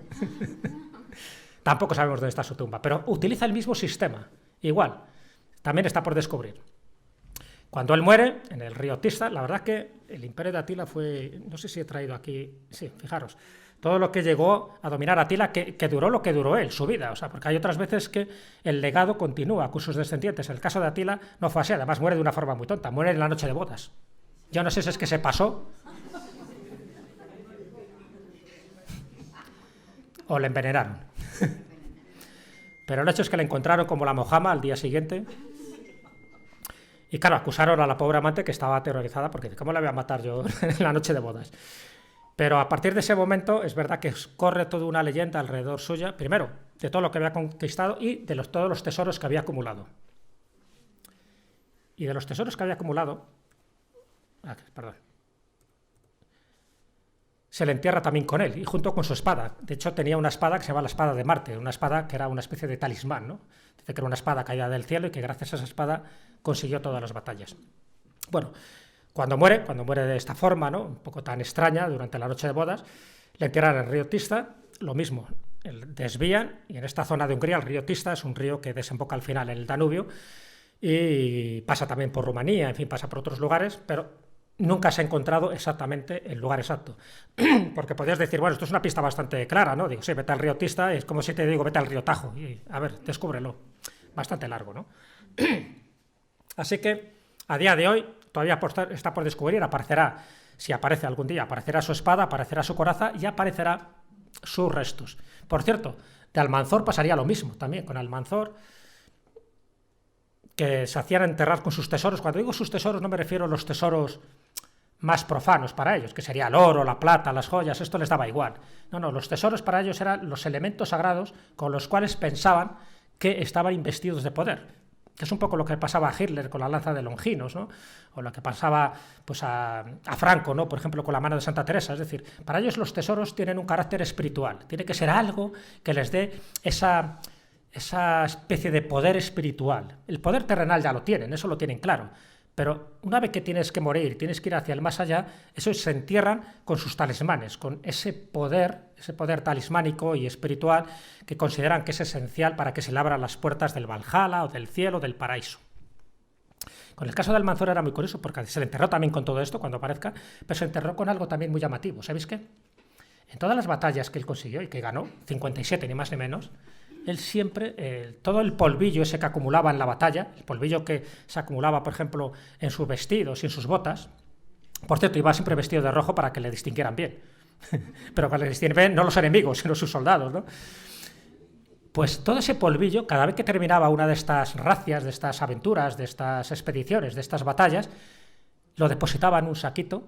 Tampoco sabemos dónde está su tumba, pero utiliza el mismo sistema. Igual, también está por descubrir. Cuando él muere, en el río Tista, la verdad que el imperio de Atila fue... No sé si he traído aquí... Sí, fijaros. Todo lo que llegó a dominar Atila, que duró lo que duró él, su vida. O sea, porque hay otras veces que el legado continúa con sus descendientes. En el caso de Atila no fue así, además muere de una forma muy tonta. Muere en la noche de bodas. Yo no sé si es que se pasó... o le envenenaron. Pero el hecho es que le encontraron como la mojama al día siguiente. Y claro, acusaron a la pobre amante que estaba aterrorizada porque ¿cómo la voy a matar yo en la noche de bodas? Pero a partir de ese momento es verdad que corre toda una leyenda alrededor suya, primero, de todo lo que había conquistado y de todos los tesoros que había acumulado. Y de los tesoros que había acumulado... perdón. Se le entierra también con él, y junto con su espada. De hecho, tenía una espada que se llama la espada de Marte, una espada que era una especie de talismán, ¿no? Dice que era una espada caída del cielo y que gracias a esa espada consiguió todas las batallas. Bueno, cuando muere de esta forma, ¿no? Un poco tan extraña, durante la noche de bodas, le entierran en el río Tista, lo mismo, desvían, y en esta zona de Hungría, el río Tista es un río que desemboca al final en el Danubio, y pasa también por Rumanía, en fin, pasa por otros lugares, pero... nunca se ha encontrado exactamente el lugar exacto. Porque podrías decir, bueno, esto es una pista bastante clara, ¿no? Digo, sí, vete al río Tista, es como si te digo, vete al río Tajo. Y, a ver, descúbrelo. Bastante largo, ¿no? Así que, a día de hoy, todavía está por descubrir, aparecerá Si aparece algún día, aparecerá su espada, aparecerá su coraza y aparecerá sus restos. Por cierto, de Almanzor pasaría lo mismo también, con Almanzor, que se hacían enterrar con sus tesoros. Cuando digo sus tesoros no me refiero a los tesoros más profanos para ellos, que sería el oro, la plata, las joyas, esto les daba igual. No, los tesoros para ellos eran los elementos sagrados con los cuales pensaban que estaban investidos de poder. Que es un poco lo que pasaba a Hitler con la lanza de Longinos, ¿no? O lo que pasaba pues, a Franco, ¿no? Por ejemplo, con la mano de Santa Teresa. Es decir, para ellos los tesoros tienen un carácter espiritual. Tiene que ser algo que les dé esa especie de poder espiritual. El poder terrenal ya lo tienen, eso lo tienen claro. Pero una vez que tienes que morir, tienes que ir hacia el más allá, eso se entierran con sus talismanes, con ese poder talismánico y espiritual que consideran que es esencial para que se le abran las puertas del Valhalla o del cielo, del paraíso. Con el caso de Almanzor era muy curioso porque se le enterró también con todo esto cuando aparezca, pero se enterró con algo también muy llamativo. ¿Sabéis qué? En todas las batallas que él consiguió y que ganó, 57 ni más ni menos, él siempre, todo el polvillo ese que acumulaba en la batalla, el polvillo que se acumulaba, por ejemplo, en sus vestidos y en sus botas, por cierto, iba siempre vestido de rojo para que le distinguieran bien, pero para que le distinguen bien no los enemigos, sino sus soldados, ¿no? Pues todo ese polvillo, cada vez que terminaba una de estas racias, de estas aventuras, de estas expediciones, de estas batallas, lo depositaba en un saquito,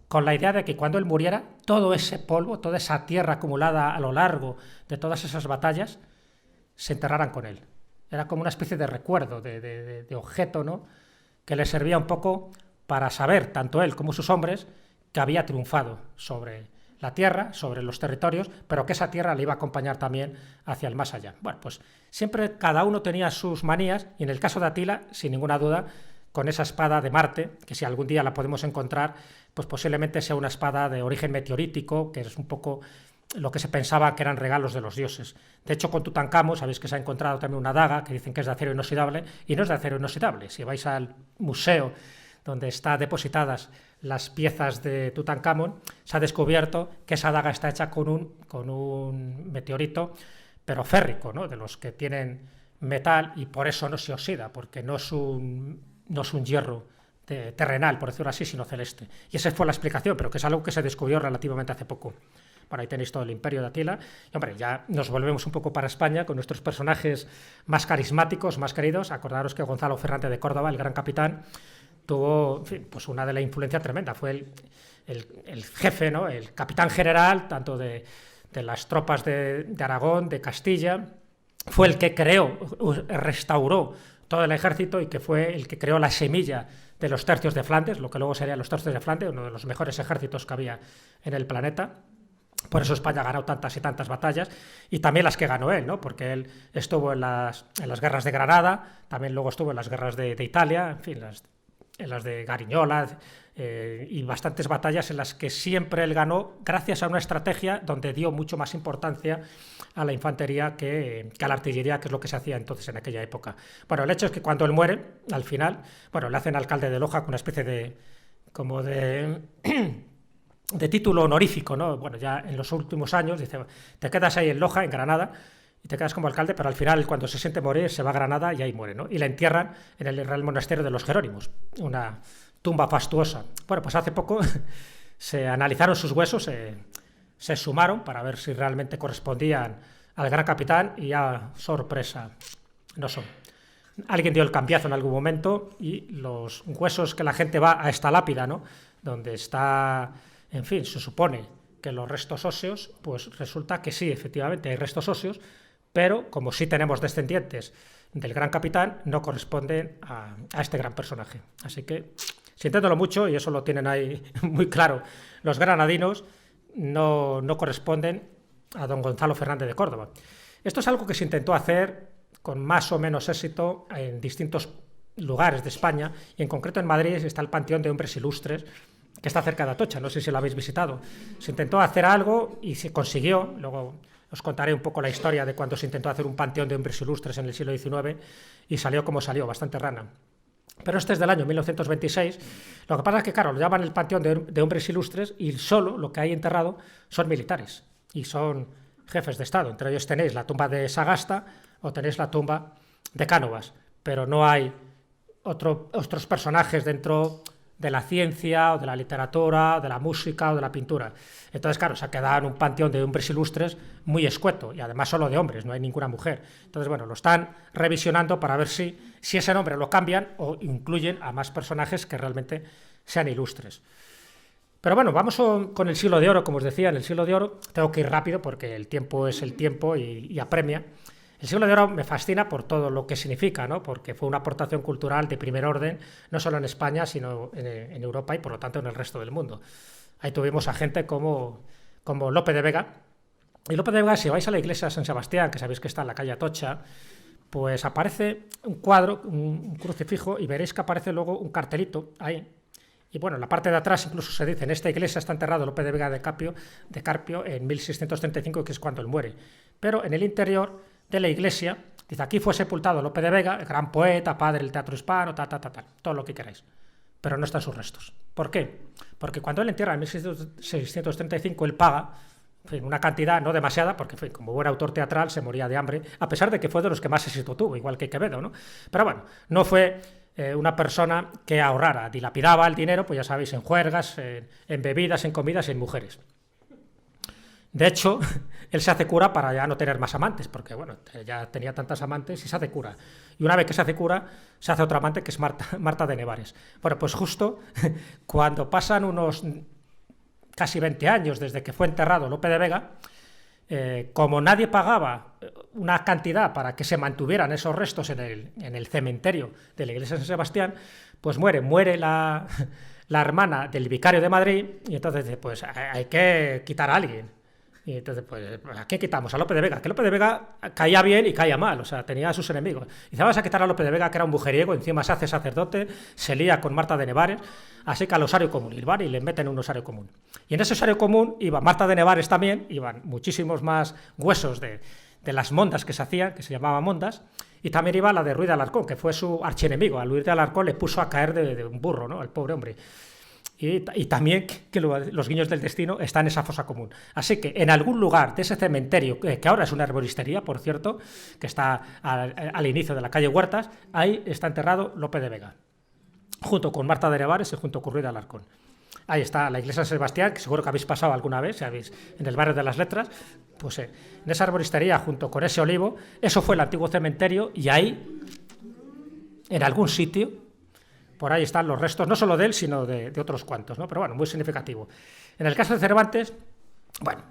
con la idea de que cuando él muriera, todo ese polvo, toda esa tierra acumulada a lo largo de todas esas batallas, se enterraran con él. Era como una especie de recuerdo, de objeto, ¿no? Que le servía un poco para saber, tanto él como sus hombres, que había triunfado sobre la tierra, sobre los territorios, pero que esa tierra le iba a acompañar también hacia el más allá. Bueno, pues siempre cada uno tenía sus manías, y en el caso de Atila, sin ninguna duda, con esa espada de Marte, que si algún día la podemos encontrar, pues posiblemente sea una espada de origen meteorítico, que es un poco lo que se pensaba que eran regalos de los dioses. De hecho, con Tutankamón, sabéis que se ha encontrado también una daga que dicen que es de acero inoxidable, y no es de acero inoxidable. Si vais al museo donde están depositadas las piezas de Tutankamón, se ha descubierto que esa daga está hecha con un meteorito, pero férrico, ¿no? De los que tienen metal, y por eso no se oxida, porque no es un hierro terrenal, por decirlo así, sino celeste. Y esa fue la explicación, pero que es algo que se descubrió relativamente hace poco. Bueno, ahí tenéis todo el imperio de Atila. Y, hombre, ya nos volvemos un poco para España con nuestros personajes más carismáticos, más queridos. Acordaros que Gonzalo Ferrante de Córdoba, el gran capitán, tuvo, en fin, pues una de la influencia tremenda. Fue el jefe, ¿no? El capitán general, tanto de las tropas de Aragón, de Castilla. Fue el que restauró todo el ejército, y que fue el que creó la semilla de los tercios de Flandes, lo que luego serían los tercios de Flandes, uno de los mejores ejércitos que había en el planeta. Por eso España ha ganado tantas y tantas batallas, y también las que ganó él, ¿no? Porque él estuvo en las guerras de Granada, también luego estuvo en las guerras de Italia, en fin, en las de Gariñola, y bastantes batallas en las que siempre él ganó gracias a una estrategia donde dio mucho más importancia a la infantería que a la artillería, que es lo que se hacía entonces en aquella época. Bueno, el hecho es que cuando él muere, al final, bueno, le hacen alcalde de Loja con una especie de título honorífico, ¿no? Bueno, ya en los últimos años, dice, te quedas ahí en Loja, en Granada, y te quedas como alcalde, pero al final, cuando se siente morir, se va a Granada y ahí muere, ¿no? Y la entierran en el Real Monasterio de los Jerónimos, una tumba fastuosa. Bueno, pues hace poco se analizaron sus huesos, se sumaron para ver si realmente correspondían al gran capitán, y ya, sorpresa, no son. Alguien dio el cambiazo en algún momento, y los huesos que la gente va a esta lápida, ¿no? Donde está, en fin, se supone que los restos óseos, pues resulta que sí, efectivamente hay restos óseos, pero como sí tenemos descendientes del gran capitán, no corresponden a este gran personaje. Así que, sintiéndolo mucho, y eso lo tienen ahí muy claro los granadinos, no corresponden a don Gonzalo Fernández de Córdoba. Esto es algo que se intentó hacer con más o menos éxito en distintos lugares de España, y en concreto en Madrid está el Panteón de Hombres Ilustres, que está cerca de Atocha, no sé si lo habéis visitado. Se intentó hacer algo y se consiguió. Luego os contaré un poco la historia de cuando se intentó hacer un panteón de hombres ilustres en el siglo XIX, y salió como salió, bastante rana. Pero este es del año 1926. Lo que pasa es que, claro, lo llaman el Panteón de Hombres Ilustres, y solo lo que hay enterrado son militares y son jefes de Estado. Entre ellos tenéis la tumba de Sagasta o tenéis la tumba de Cánovas, pero no hay otros personajes dentro de la ciencia, o de la literatura, o de la música, o de la pintura. Entonces, claro, se ha quedado en un panteón de hombres ilustres muy escueto, y además solo de hombres, no hay ninguna mujer. Entonces, bueno, lo están revisionando para ver si ese nombre lo cambian o incluyen a más personajes que realmente sean ilustres. Pero bueno, vamos con el siglo de oro, como os decía, en el siglo de oro tengo que ir rápido porque el tiempo es el tiempo y apremia. El siglo de oro me fascina por todo lo que significa, ¿no? Porque fue una aportación cultural de primer orden, no solo en España, sino en Europa y por lo tanto en el resto del mundo. Ahí tuvimos a gente como Lope de Vega. Y Lope de Vega, si vais a la iglesia de San Sebastián, que sabéis que está en la calle Atocha, pues aparece un cuadro, un crucifijo, y veréis que aparece luego un cartelito ahí. Y bueno, en la parte de atrás incluso se dice, en esta iglesia está enterrado Lope de Vega de Carpio en 1635, que es cuando él muere. Pero en el interior de la iglesia, dice, aquí fue sepultado Lope de Vega, el gran poeta, padre del teatro hispano, todo lo que queráis. Pero no están sus restos. ¿Por qué? Porque cuando él entierra en 1635, él paga, en fin, una cantidad no demasiada, porque en fin, como buen autor teatral se moría de hambre, a pesar de que fue de los que más éxito tuvo, igual que Quevedo, ¿no? Pero bueno, no fue una persona que ahorrara, dilapidaba el dinero, pues ya sabéis, en juergas, en bebidas, en comidas y en mujeres. De hecho, él se hace cura para ya no tener más amantes, porque bueno, ya tenía tantas amantes y se hace cura. Y una vez que se hace cura, se hace otra amante, que es Marta de Nevares. Bueno, pues justo cuando pasan unos casi 20 años desde que fue enterrado Lope de Vega, como nadie pagaba una cantidad para que se mantuvieran esos restos en el cementerio de la iglesia de San Sebastián, pues muere la hermana del vicario de Madrid, y entonces pues hay que quitar a alguien. Y entonces, pues, ¿a qué quitamos? A Lope de Vega. Que Lope de Vega caía bien y caía mal, o sea, tenía a sus enemigos. Y dice, vas a quitar a Lope de Vega, que era un mujeriego, encima se hace sacerdote, se lía con Marta de Nevares, así que al osario común, y le meten un osario común. Y en ese osario común iba Marta de Nevares también, iban muchísimos más huesos de las mondas que se hacían, que se llamaban mondas, y también iba la de Ruiz de Alarcón, que fue su archienemigo. A Ruiz de Alarcón le puso a caer de un burro, ¿no? Al pobre hombre. Y también que los guiños del destino están en esa fosa común. Así que en algún lugar de ese cementerio, que ahora es una herboristería, por cierto, que está al inicio de la calle Huertas, ahí está enterrado Lope de Vega, junto con Marta de Nevares y junto con Ruiz de Alarcón. Ahí está la iglesia de San Sebastián, que seguro que habéis pasado alguna vez, sabéis, en el barrio de las Letras, pues en esa herboristería, junto con ese olivo, eso fue el antiguo cementerio, y ahí, en algún sitio, por ahí están los restos, no solo de él, sino de otros cuantos, ¿no? Pero bueno, muy significativo. En el caso de Cervantes, bueno,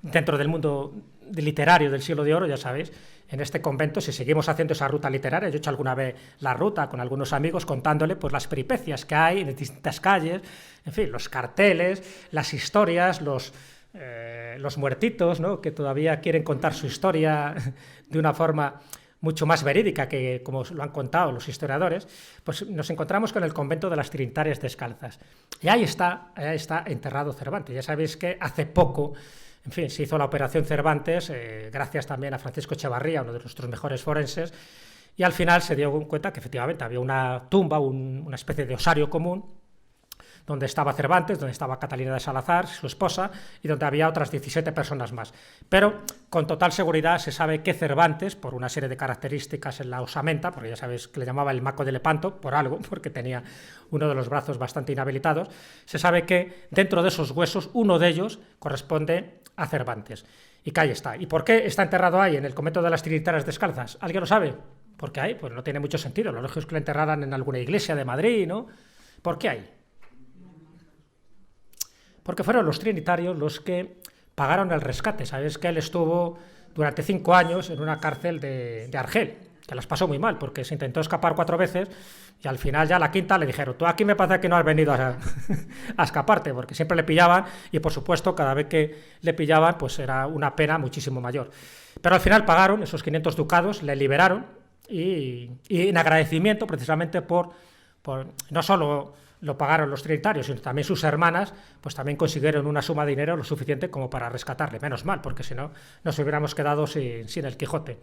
dentro del mundo literario del siglo de oro, ya sabéis, en este convento, si seguimos haciendo esa ruta literaria, yo he hecho alguna vez la ruta con algunos amigos contándole pues las peripecias que hay en distintas calles, en fin, los carteles, las historias, los muertitos, ¿no? Que todavía quieren contar su historia de una forma mucho más verídica que como lo han contado los historiadores, pues nos encontramos con el convento de las Trinitarias Descalzas. Y ahí está enterrado Cervantes. Ya sabéis que hace poco, en fin, se hizo la operación Cervantes, gracias también a Francisco Echevarría, uno de nuestros mejores forenses, y al final se dio cuenta que efectivamente había una tumba, una especie de osario común, donde estaba Cervantes, donde estaba Catalina de Salazar, su esposa, y donde había otras 17 personas más. Pero con total seguridad se sabe que Cervantes, por una serie de características en la osamenta, porque ya sabéis que le llamaba el maco de Lepanto, por algo, porque tenía uno de los brazos bastante inhabilitados, se sabe que dentro de esos huesos, uno de ellos corresponde a Cervantes. Y que ahí está. ¿Y por qué está enterrado ahí, en el convento de las Trinitarias Descalzas? ¿Alguien lo sabe? ¿Por qué ahí? Pues no tiene mucho sentido. Lo lógico es que lo enterraran en alguna iglesia de Madrid, ¿no? ¿Por qué ahí? Porque fueron los trinitarios los que pagaron el rescate. Sabéis que él estuvo durante 5 años en una cárcel de Argel, que las pasó muy mal, porque se intentó escapar 4 veces, y al final ya la quinta le dijeron, tú aquí me parece que no has venido a escaparte, porque siempre le pillaban, y por supuesto cada vez que le pillaban pues era una pena muchísimo mayor. Pero al final pagaron esos 500 ducados, le liberaron, y en agradecimiento precisamente por no solo lo pagaron los trinitarios, sino también sus hermanas, pues también consiguieron una suma de dinero lo suficiente como para rescatarle, menos mal, porque si no nos hubiéramos quedado sin el Quijote.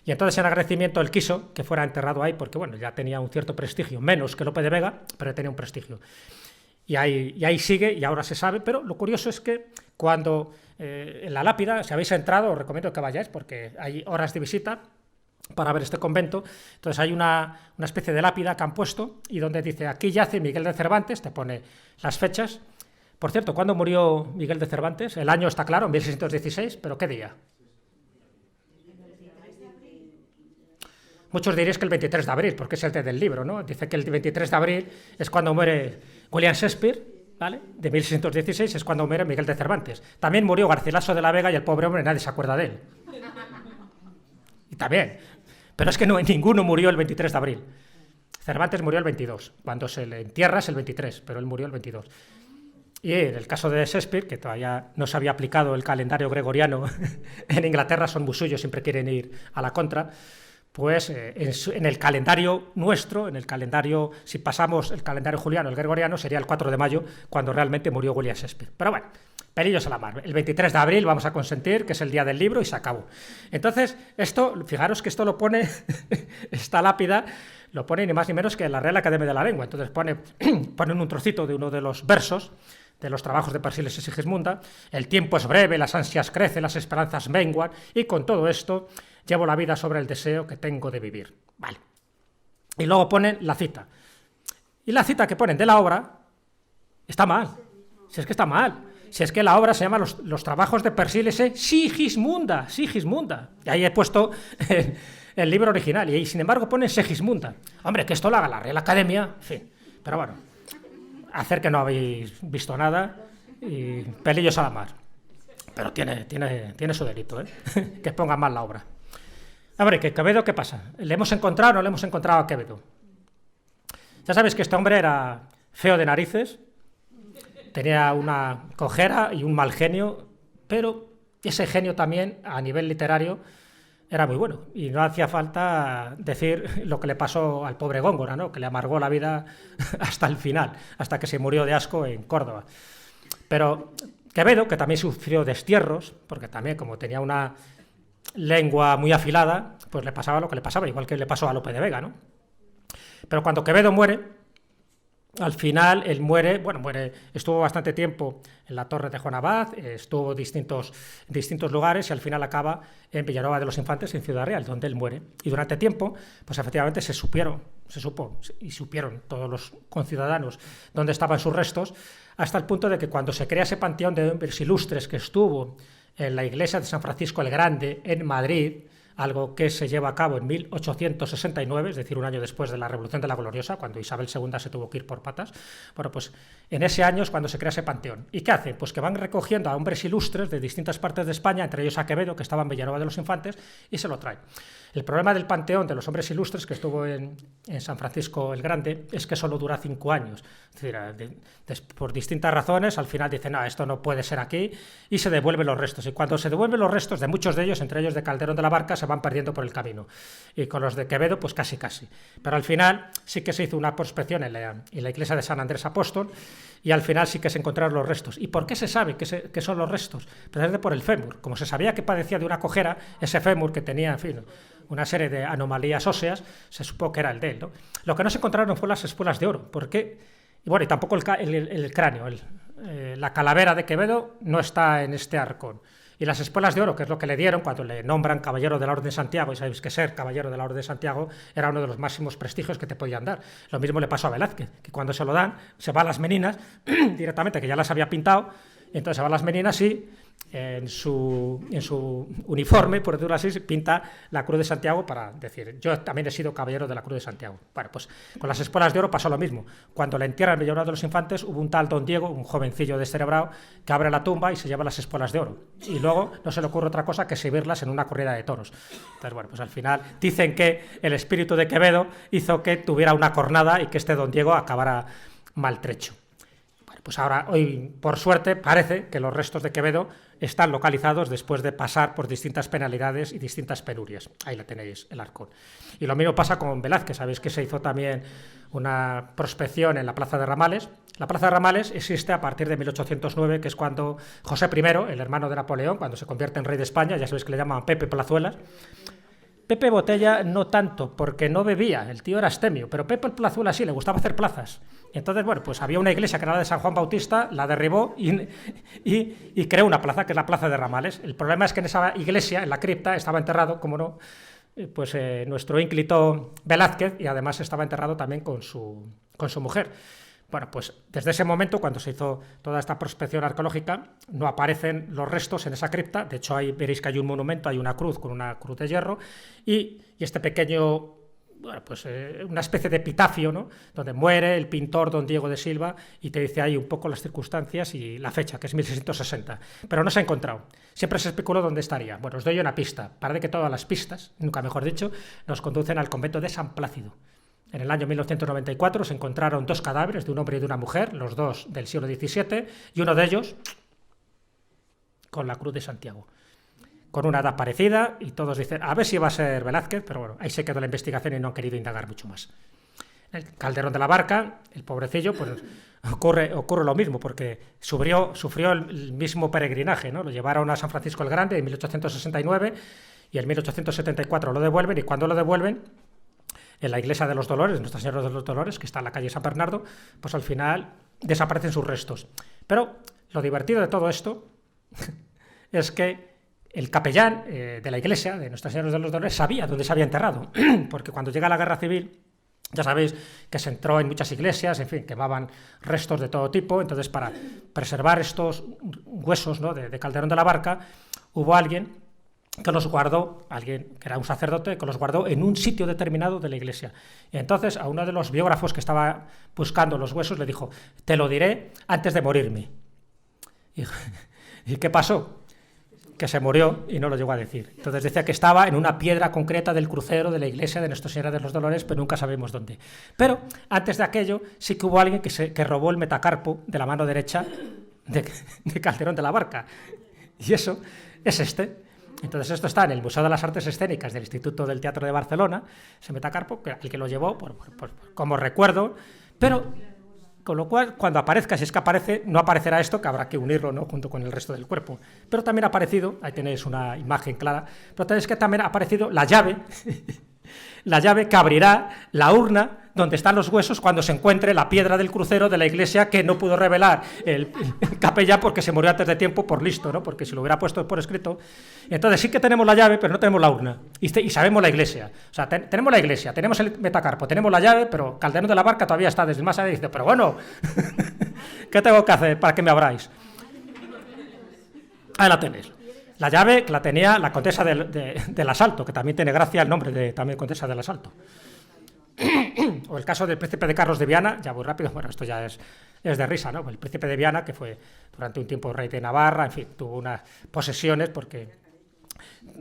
Y entonces en agradecimiento él quiso que fuera enterrado ahí, porque bueno, ya tenía un cierto prestigio, menos que Lope de Vega, pero tenía un prestigio. Y ahí sigue, y ahora se sabe, pero lo curioso es que cuando en la lápida, si habéis entrado, os recomiendo que vayáis, porque hay horas de visita, para ver este convento. Entonces hay una especie de lápida que han puesto y donde dice, aquí yace Miguel de Cervantes, te pone las fechas. Por cierto, ¿cuándo murió Miguel de Cervantes? El año está claro, en 1616, pero ¿qué día? Muchos diréis que el 23 de abril, porque es el del libro, ¿no? Dice que el 23 de abril es cuando muere William Shakespeare, ¿vale? De 1616 es cuando muere Miguel de Cervantes. También murió Garcilaso de la Vega y el pobre hombre nadie se acuerda de él. Y también. Pero es que no, ninguno murió el 23 de abril. Cervantes murió el 22. Cuando se le entierra es el 23, pero él murió el 22. Y en el caso de Shakespeare, que todavía no se había aplicado el calendario gregoriano, en Inglaterra son muy suyos, siempre quieren ir a la contra, pues en el calendario nuestro, en el calendario, si pasamos el calendario juliano, el gregoriano, sería el 4 de mayo, cuando realmente murió William Shakespeare. Pero bueno, pelillos a la mar. El 23 de abril vamos a consentir, que es el día del libro, y se acabó. Entonces, esto, fijaros que esto lo pone, esta lápida, lo pone ni más ni menos que la Real Academia de la Lengua. Entonces ponen un trocito de uno de los versos de los trabajos de Persiles y Sigismunda. El tiempo es breve, las ansias crecen, las esperanzas menguan, y con todo esto llevo la vida sobre el deseo que tengo de vivir. Vale. Y luego ponen la cita. Y la cita que ponen de la obra está mal. Si es que está mal. Si es que la obra se llama Los trabajos de Persiles y Sigismunda. Sigismunda. Y ahí he puesto el libro original. Y sin embargo ponen Sigismunda. Hombre, que esto lo haga la Real Academia. En fin. Pero bueno. Hacer que no habéis visto nada. Y pelillos a la mar. Pero tiene su delito, ¿eh? Que pongan mal la obra. Hombre, que Quevedo, ¿qué pasa? ¿Le hemos encontrado o no le hemos encontrado a Quevedo? Ya sabéis que este hombre era feo de narices, tenía una cojera y un mal genio, pero ese genio también, a nivel literario, era muy bueno. Y no hacía falta decir lo que le pasó al pobre Góngora, ¿no? Que le amargó la vida hasta el final, hasta que se murió de asco en Córdoba. Pero Quevedo, que también sufrió destierros, porque también como tenía una lengua muy afilada, pues le pasaba lo que le pasaba, igual que le pasó a Lope de Vega, ¿no? Pero cuando Quevedo muere, al final él muere, estuvo bastante tiempo en la Torre de Juan Abad, estuvo en distintos lugares y al final acaba en Villanueva de los Infantes, en Ciudad Real, donde él muere. Y durante tiempo, pues efectivamente se supieron todos los conciudadanos dónde estaban sus restos, hasta el punto de que cuando se crea ese panteón de hombres ilustres que estuvo en la iglesia de San Francisco el Grande, en Madrid, algo que se lleva a cabo en 1869, es decir, un año después de la Revolución de la Gloriosa, cuando Isabel II se tuvo que ir por patas. Bueno, pues en ese año es cuando se crea ese panteón. ¿Y qué hacen? Pues que van recogiendo a hombres ilustres de distintas partes de España, entre ellos a Quevedo, que estaba en Villanueva de los Infantes, y se lo traen. El problema del panteón de los hombres ilustres que estuvo en San Francisco el Grande es que solo dura 5 años. Es decir, por distintas razones, al final dicen, no, esto no puede ser aquí, y se devuelven los restos. Y cuando se devuelven los restos de muchos de ellos, entre ellos de Calderón de la Barca, se van perdiendo por el camino. Y con los de Quevedo, pues casi. Pero al final sí que se hizo una prospección en la iglesia de San Andrés Apóstol, y al final sí que se encontraron los restos. ¿Y por qué se sabe que son los restos? Precisamente por el fémur. Como se sabía que padecía de una cojera, ese fémur que tenía, en fin, una serie de anomalías óseas, se supo que era el de él, ¿no? Lo que no se encontraron fue las espuelas de oro, porque, y tampoco el cráneo, la calavera de Quevedo no está en este arcón. Y las espuelas de oro, que es lo que le dieron cuando le nombran caballero de la Orden de Santiago, y sabéis que ser caballero de la Orden de Santiago era uno de los máximos prestigios que te podían dar. Lo mismo le pasó a Velázquez, que cuando se lo dan, se va a las Meninas directamente, que ya las había pintado, y entonces se va a las Meninas y en su uniforme, por decirlo así, pinta la Cruz de Santiago para decir, yo también he sido caballero de la Cruz de Santiago. Bueno, pues con las espuelas de oro pasó lo mismo. Cuando le entierran en Villanueva de los Infantes, hubo un tal don Diego, un jovencillo descerebrado, que abre la tumba y se lleva las espuelas de oro. Y luego no se le ocurre otra cosa que exhibirlas en una corrida de toros. Entonces, bueno, pues al final dicen que el espíritu de Quevedo hizo que tuviera una cornada y que este don Diego acabara maltrecho. Pues ahora, hoy, por suerte, parece que los restos de Quevedo están localizados después de pasar por distintas penalidades y distintas penurias. Ahí la tenéis, el arcón. Y lo mismo pasa con Velázquez. Sabéis que se hizo también una prospección en la Plaza de Ramales. La Plaza de Ramales existe a partir de 1809, que es cuando José I, el hermano de Napoleón, cuando se convierte en rey de España, ya sabéis que le llaman Pepe Plazuelas. Pepe Botella no tanto, porque no bebía, el tío era astemio, pero Pepe Plazuelas sí, le gustaba hacer plazas. Entonces, bueno, pues había una iglesia que era la de San Juan Bautista, la derribó y creó una plaza, que es la Plaza de Ramales. El problema es que en esa iglesia, en la cripta, estaba enterrado, como no, nuestro ínclito Velázquez, y además estaba enterrado también con su mujer. Bueno, pues desde ese momento, cuando se hizo toda esta prospección arqueológica, no aparecen los restos en esa cripta. De hecho, ahí veréis que hay un monumento, hay una cruz con una cruz de hierro, y este pequeño, bueno, pues una especie de epitafio, ¿no?, donde muere el pintor don Diego de Silva, y te dice ahí un poco las circunstancias y la fecha, que es 1660. Pero no se ha encontrado. Siempre se especuló dónde estaría. Bueno, os doy una pista. Parece que todas las pistas, nunca mejor dicho, nos conducen al convento de San Plácido. En el año 1994 se encontraron 2 cadáveres, de un hombre y de una mujer, los dos del siglo XVII, y uno de ellos con la cruz de Santiago, con una edad parecida, y todos dicen, a ver si va a ser Velázquez, pero bueno, ahí se quedó la investigación y no han querido indagar mucho más. El Calderón de la Barca, el pobrecillo, pues ocurre lo mismo, porque sufrió el mismo peregrinaje, ¿no? Lo llevaron a San Francisco el Grande en 1869, y en 1874 lo devuelven, y cuando lo devuelven, en la iglesia de los Dolores, Nuestra Señora de los Dolores, que está en la calle San Bernardo, pues al final desaparecen sus restos. Pero lo divertido de todo esto es que el capellán de la iglesia de Nuestra Señora de los Dolores sabía dónde se había enterrado, porque cuando llega la Guerra Civil, ya sabéis que se entró en muchas iglesias, en fin, quemaban restos de todo tipo. Entonces, para preservar estos huesos, ¿no?, de Calderón de la Barca, hubo alguien que los guardó, alguien que era un sacerdote, que los guardó en un sitio determinado de la iglesia. Y entonces a uno de los biógrafos que estaba buscando los huesos le dijo, te lo diré antes de morirme. ¿Y qué pasó? Que se murió y no lo llegó a decir. Entonces decía que estaba en una piedra concreta del crucero de la iglesia de Nuestra Señora de los Dolores, pero nunca sabemos dónde. Pero antes de aquello sí que hubo alguien que robó el metacarpo de la mano derecha de Calderón de la Barca. Y eso es este. Entonces esto está en el Museo de las Artes Escénicas del Instituto del Teatro de Barcelona, ese metacarpo, el que lo llevó como recuerdo, pero con lo cual, cuando aparezca, si es que aparece, no aparecerá esto, que habrá que unirlo, ¿no?, junto con el resto del cuerpo. Pero también ha aparecido, ahí tenéis una imagen clara, pero tenéis que también ha aparecido la llave que abrirá la urna donde están los huesos cuando se encuentre la piedra del crucero de la iglesia que no pudo revelar el capellán porque se murió antes de tiempo por listo, ¿no?, porque si lo hubiera puesto por escrito. Entonces sí que tenemos la llave, pero no tenemos la urna, y sabemos la iglesia. O sea, tenemos la iglesia, tenemos el metacarpo, tenemos la llave, pero Calderón de la Barca todavía está desde más allá y dice, pero bueno, ¿qué tengo que hacer para que me abráis? Ahí la tenéis. La llave que la tenía la condesa del Asalto, que también tiene gracia el nombre de también condesa del Asalto. O el caso del príncipe de Carlos de Viana, ya muy rápido, bueno, esto ya es de risa, ¿no? El príncipe de Viana, que fue durante un tiempo rey de Navarra, en fin, tuvo unas posesiones porque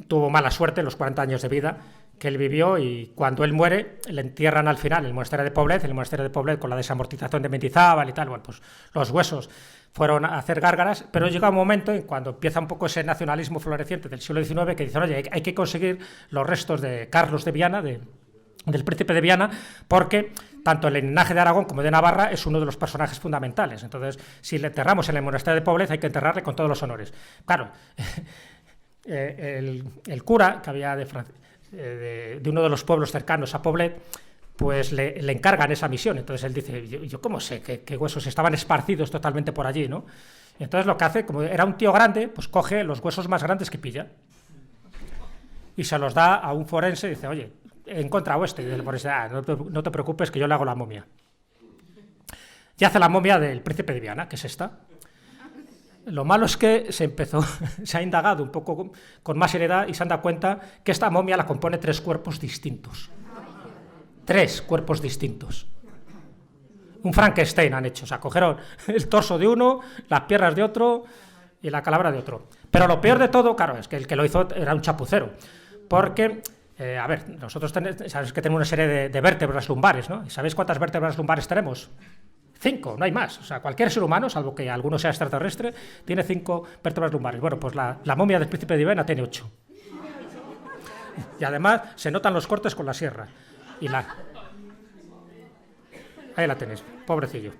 tuvo mala suerte en los 40 años de vida que él vivió, y cuando él muere, le entierran al final en el monasterio de Poblet, con la desamortización de Mendizábal y tal. Bueno, pues los huesos fueron a hacer gárgaras, pero llega un momento en cuando empieza un poco ese nacionalismo floreciente del siglo XIX que dicen, oye, hay que conseguir los restos de Carlos de Viana, del príncipe de Viana, porque tanto el linaje de Aragón como de Navarra es uno de los personajes fundamentales. Entonces, si le enterramos en el monasterio de Poblet, hay que enterrarle con todos los honores. Claro, el cura que había de uno de los pueblos cercanos a Poblet, pues le encargan esa misión. Entonces él dice, yo cómo sé que huesos estaban esparcidos totalmente por allí, ¿no? Y entonces lo que hace, como era un tío grande, pues coge los huesos más grandes que pilla y se los da a un forense y dice, oye, he encontrado este. Y el forense, no te preocupes, que yo le hago la momia. Y hace la momia del príncipe de Viana, que es esta. Lo malo es que se ha indagado un poco con más seriedad y se han dado cuenta que esta momia la compone 3 cuerpos distintos. 3 cuerpos distintos. Un Frankenstein han hecho. O sea, cogieron el torso de uno, las piernas de otro y la calavera de otro. Pero lo peor de todo, claro, es que el que lo hizo era un chapucero. Porque, a ver, nosotros sabéis que tenemos una serie de vértebras lumbares, ¿no? ¿Y sabéis cuántas vértebras lumbares tenemos? 5, no hay más. O sea, cualquier ser humano, salvo que alguno sea extraterrestre, tiene 5 vértebras lumbares. Bueno, pues la momia del príncipe de Viana tiene 8. Y además se notan los cortes con la sierra. Ahí la tenéis, pobrecillo.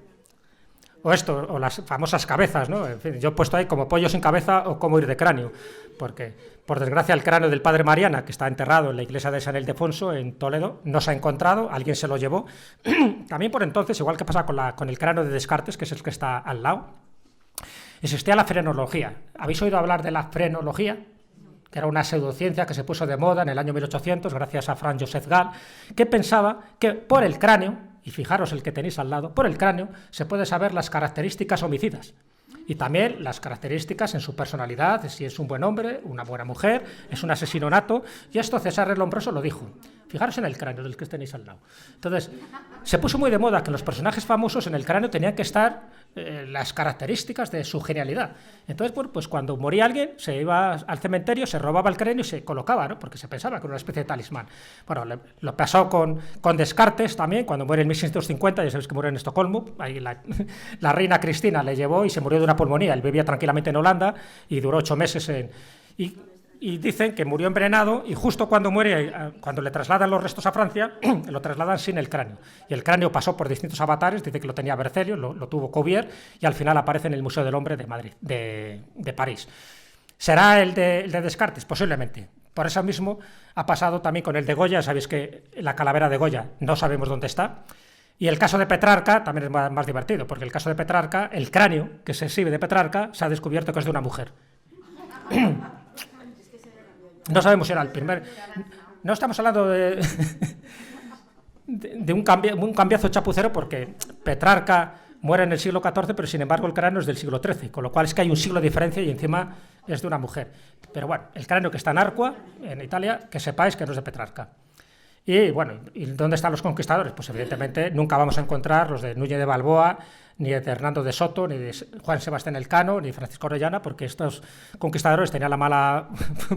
O las famosas cabezas, ¿no? En fin, yo he puesto ahí como pollo sin cabeza o cómo ir de cráneo, porque, por desgracia, el cráneo del padre Mariana, que está enterrado en la iglesia de San Ildefonso, en Toledo, no se ha encontrado, alguien se lo llevó. También por entonces, igual que pasa con el cráneo de Descartes, que es el que está al lado, existía la frenología. ¿Habéis oído hablar de la frenología? que era una pseudociencia que se puso de moda en el año 1800 gracias a Franz Joseph Gall, que pensaba que por el cráneo, y fijaros el que tenéis al lado, por el cráneo se puede saber las características homicidas. Y también las características en su personalidad, si es un buen hombre, una buena mujer, es un asesino nato. Y esto César el Lombroso lo dijo. Fijaros en el cráneo del que tenéis al lado. Entonces, se puso muy de moda que los personajes famosos en el cráneo tenían que estar las características de su genialidad. Entonces, bueno, pues cuando moría alguien, se iba al cementerio, se robaba el cráneo y se colocaba, ¿no? Porque se pensaba que era una especie de talismán. Bueno, lo pasó con Descartes también, cuando muere en 1650, ya sabéis que murió en Estocolmo, ahí la reina Cristina le llevó y se murió de una pulmonía. Él vivía tranquilamente en Holanda y duró 8 meses y dicen que murió envenenado y justo cuando muere, cuando le trasladan los restos a Francia, lo trasladan sin el cráneo. Y el cráneo pasó por distintos avatares, dice que lo tenía Bercelius, lo tuvo Cuvier y al final aparece en el Museo del Hombre de Madrid, de París. ¿Será el de Descartes? Posiblemente. Por eso mismo ha pasado también con el de Goya, sabéis que la calavera de Goya no sabemos dónde está. Y el caso de Petrarca también es más divertido, porque el caso de Petrarca, el cráneo que se exhibe de Petrarca se ha descubierto que es de una mujer. No sabemos si era el primer... No estamos hablando de un cambiazo chapucero, porque Petrarca muere en el siglo XIV, pero sin embargo el cráneo es del siglo XIII, con lo cual es que hay un siglo de diferencia y encima es de una mujer. Pero bueno, el cráneo que está en Arqua, en Italia, que sepáis que no es de Petrarca. Y bueno, ¿y dónde están los conquistadores? Pues evidentemente nunca vamos a encontrar los de Núñez de Balboa, ni de Hernando de Soto, ni de Juan Sebastián Elcano, ni de Francisco Orellana, porque estos conquistadores tenían la mala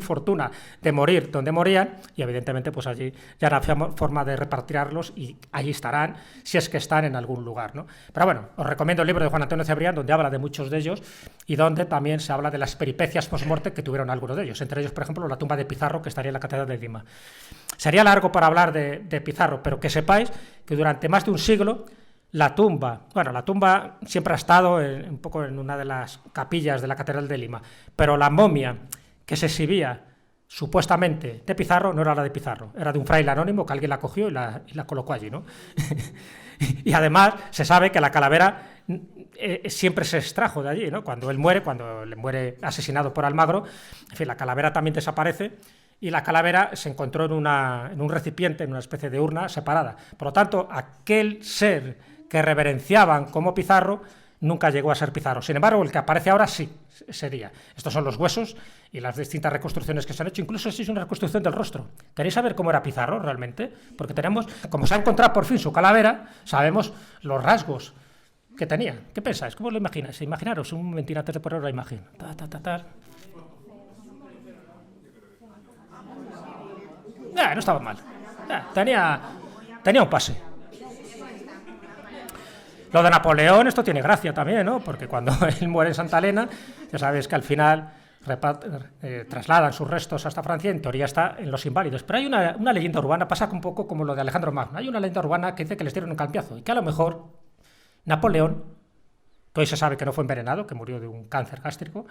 fortuna de morir donde morían, y evidentemente pues allí ya no había forma de repatriarlos, y allí estarán, si es que están en algún lugar, ¿no? Pero bueno, os recomiendo el libro de Juan Antonio Cebrián, donde habla de muchos de ellos, y donde también se habla de las peripecias post-morte que tuvieron algunos de ellos, entre ellos, por ejemplo, la tumba de Pizarro, que estaría en la Catedral de Lima. Sería largo para hablar de Pizarro, pero que sepáis que durante más de un siglo la tumba siempre ha estado un poco en una de las capillas de la Catedral de Lima, pero la momia que se exhibía supuestamente de Pizarro no era la de Pizarro, era de un fraile anónimo que alguien la cogió y la colocó allí, ¿no? Y además se sabe que la calavera siempre se extrajo de allí, ¿no? Cuando le muere asesinado por Almagro, en fin, la calavera también desaparece. Y la calavera se encontró en un recipiente, en una especie de urna separada. Por lo tanto, aquel ser que reverenciaban como Pizarro nunca llegó a ser Pizarro. Sin embargo, el que aparece ahora sí sería. Estos son los huesos y las distintas reconstrucciones que se han hecho. Incluso existe una reconstrucción del rostro. ¿Queréis saber cómo era Pizarro realmente? Porque tenemos, como se ha encontrado por fin su calavera, sabemos los rasgos que tenía. ¿Qué pensáis? ¿Cómo lo imagináis? Imaginaros un momentito antes de poner la imagen. No estaba mal. Tenía un pase. Lo de Napoleón, esto tiene gracia también, ¿no? Porque cuando él muere en Santa Elena, ya sabéis que al final trasladan sus restos hasta Francia, en teoría está en los Inválidos. Pero hay una leyenda urbana, pasa un poco como lo de Alejandro Magno. Hay una leyenda urbana que dice que les dieron un cambiazo y que a lo mejor Napoleón, que hoy se sabe que no fue envenenado, que murió de un cáncer gástrico,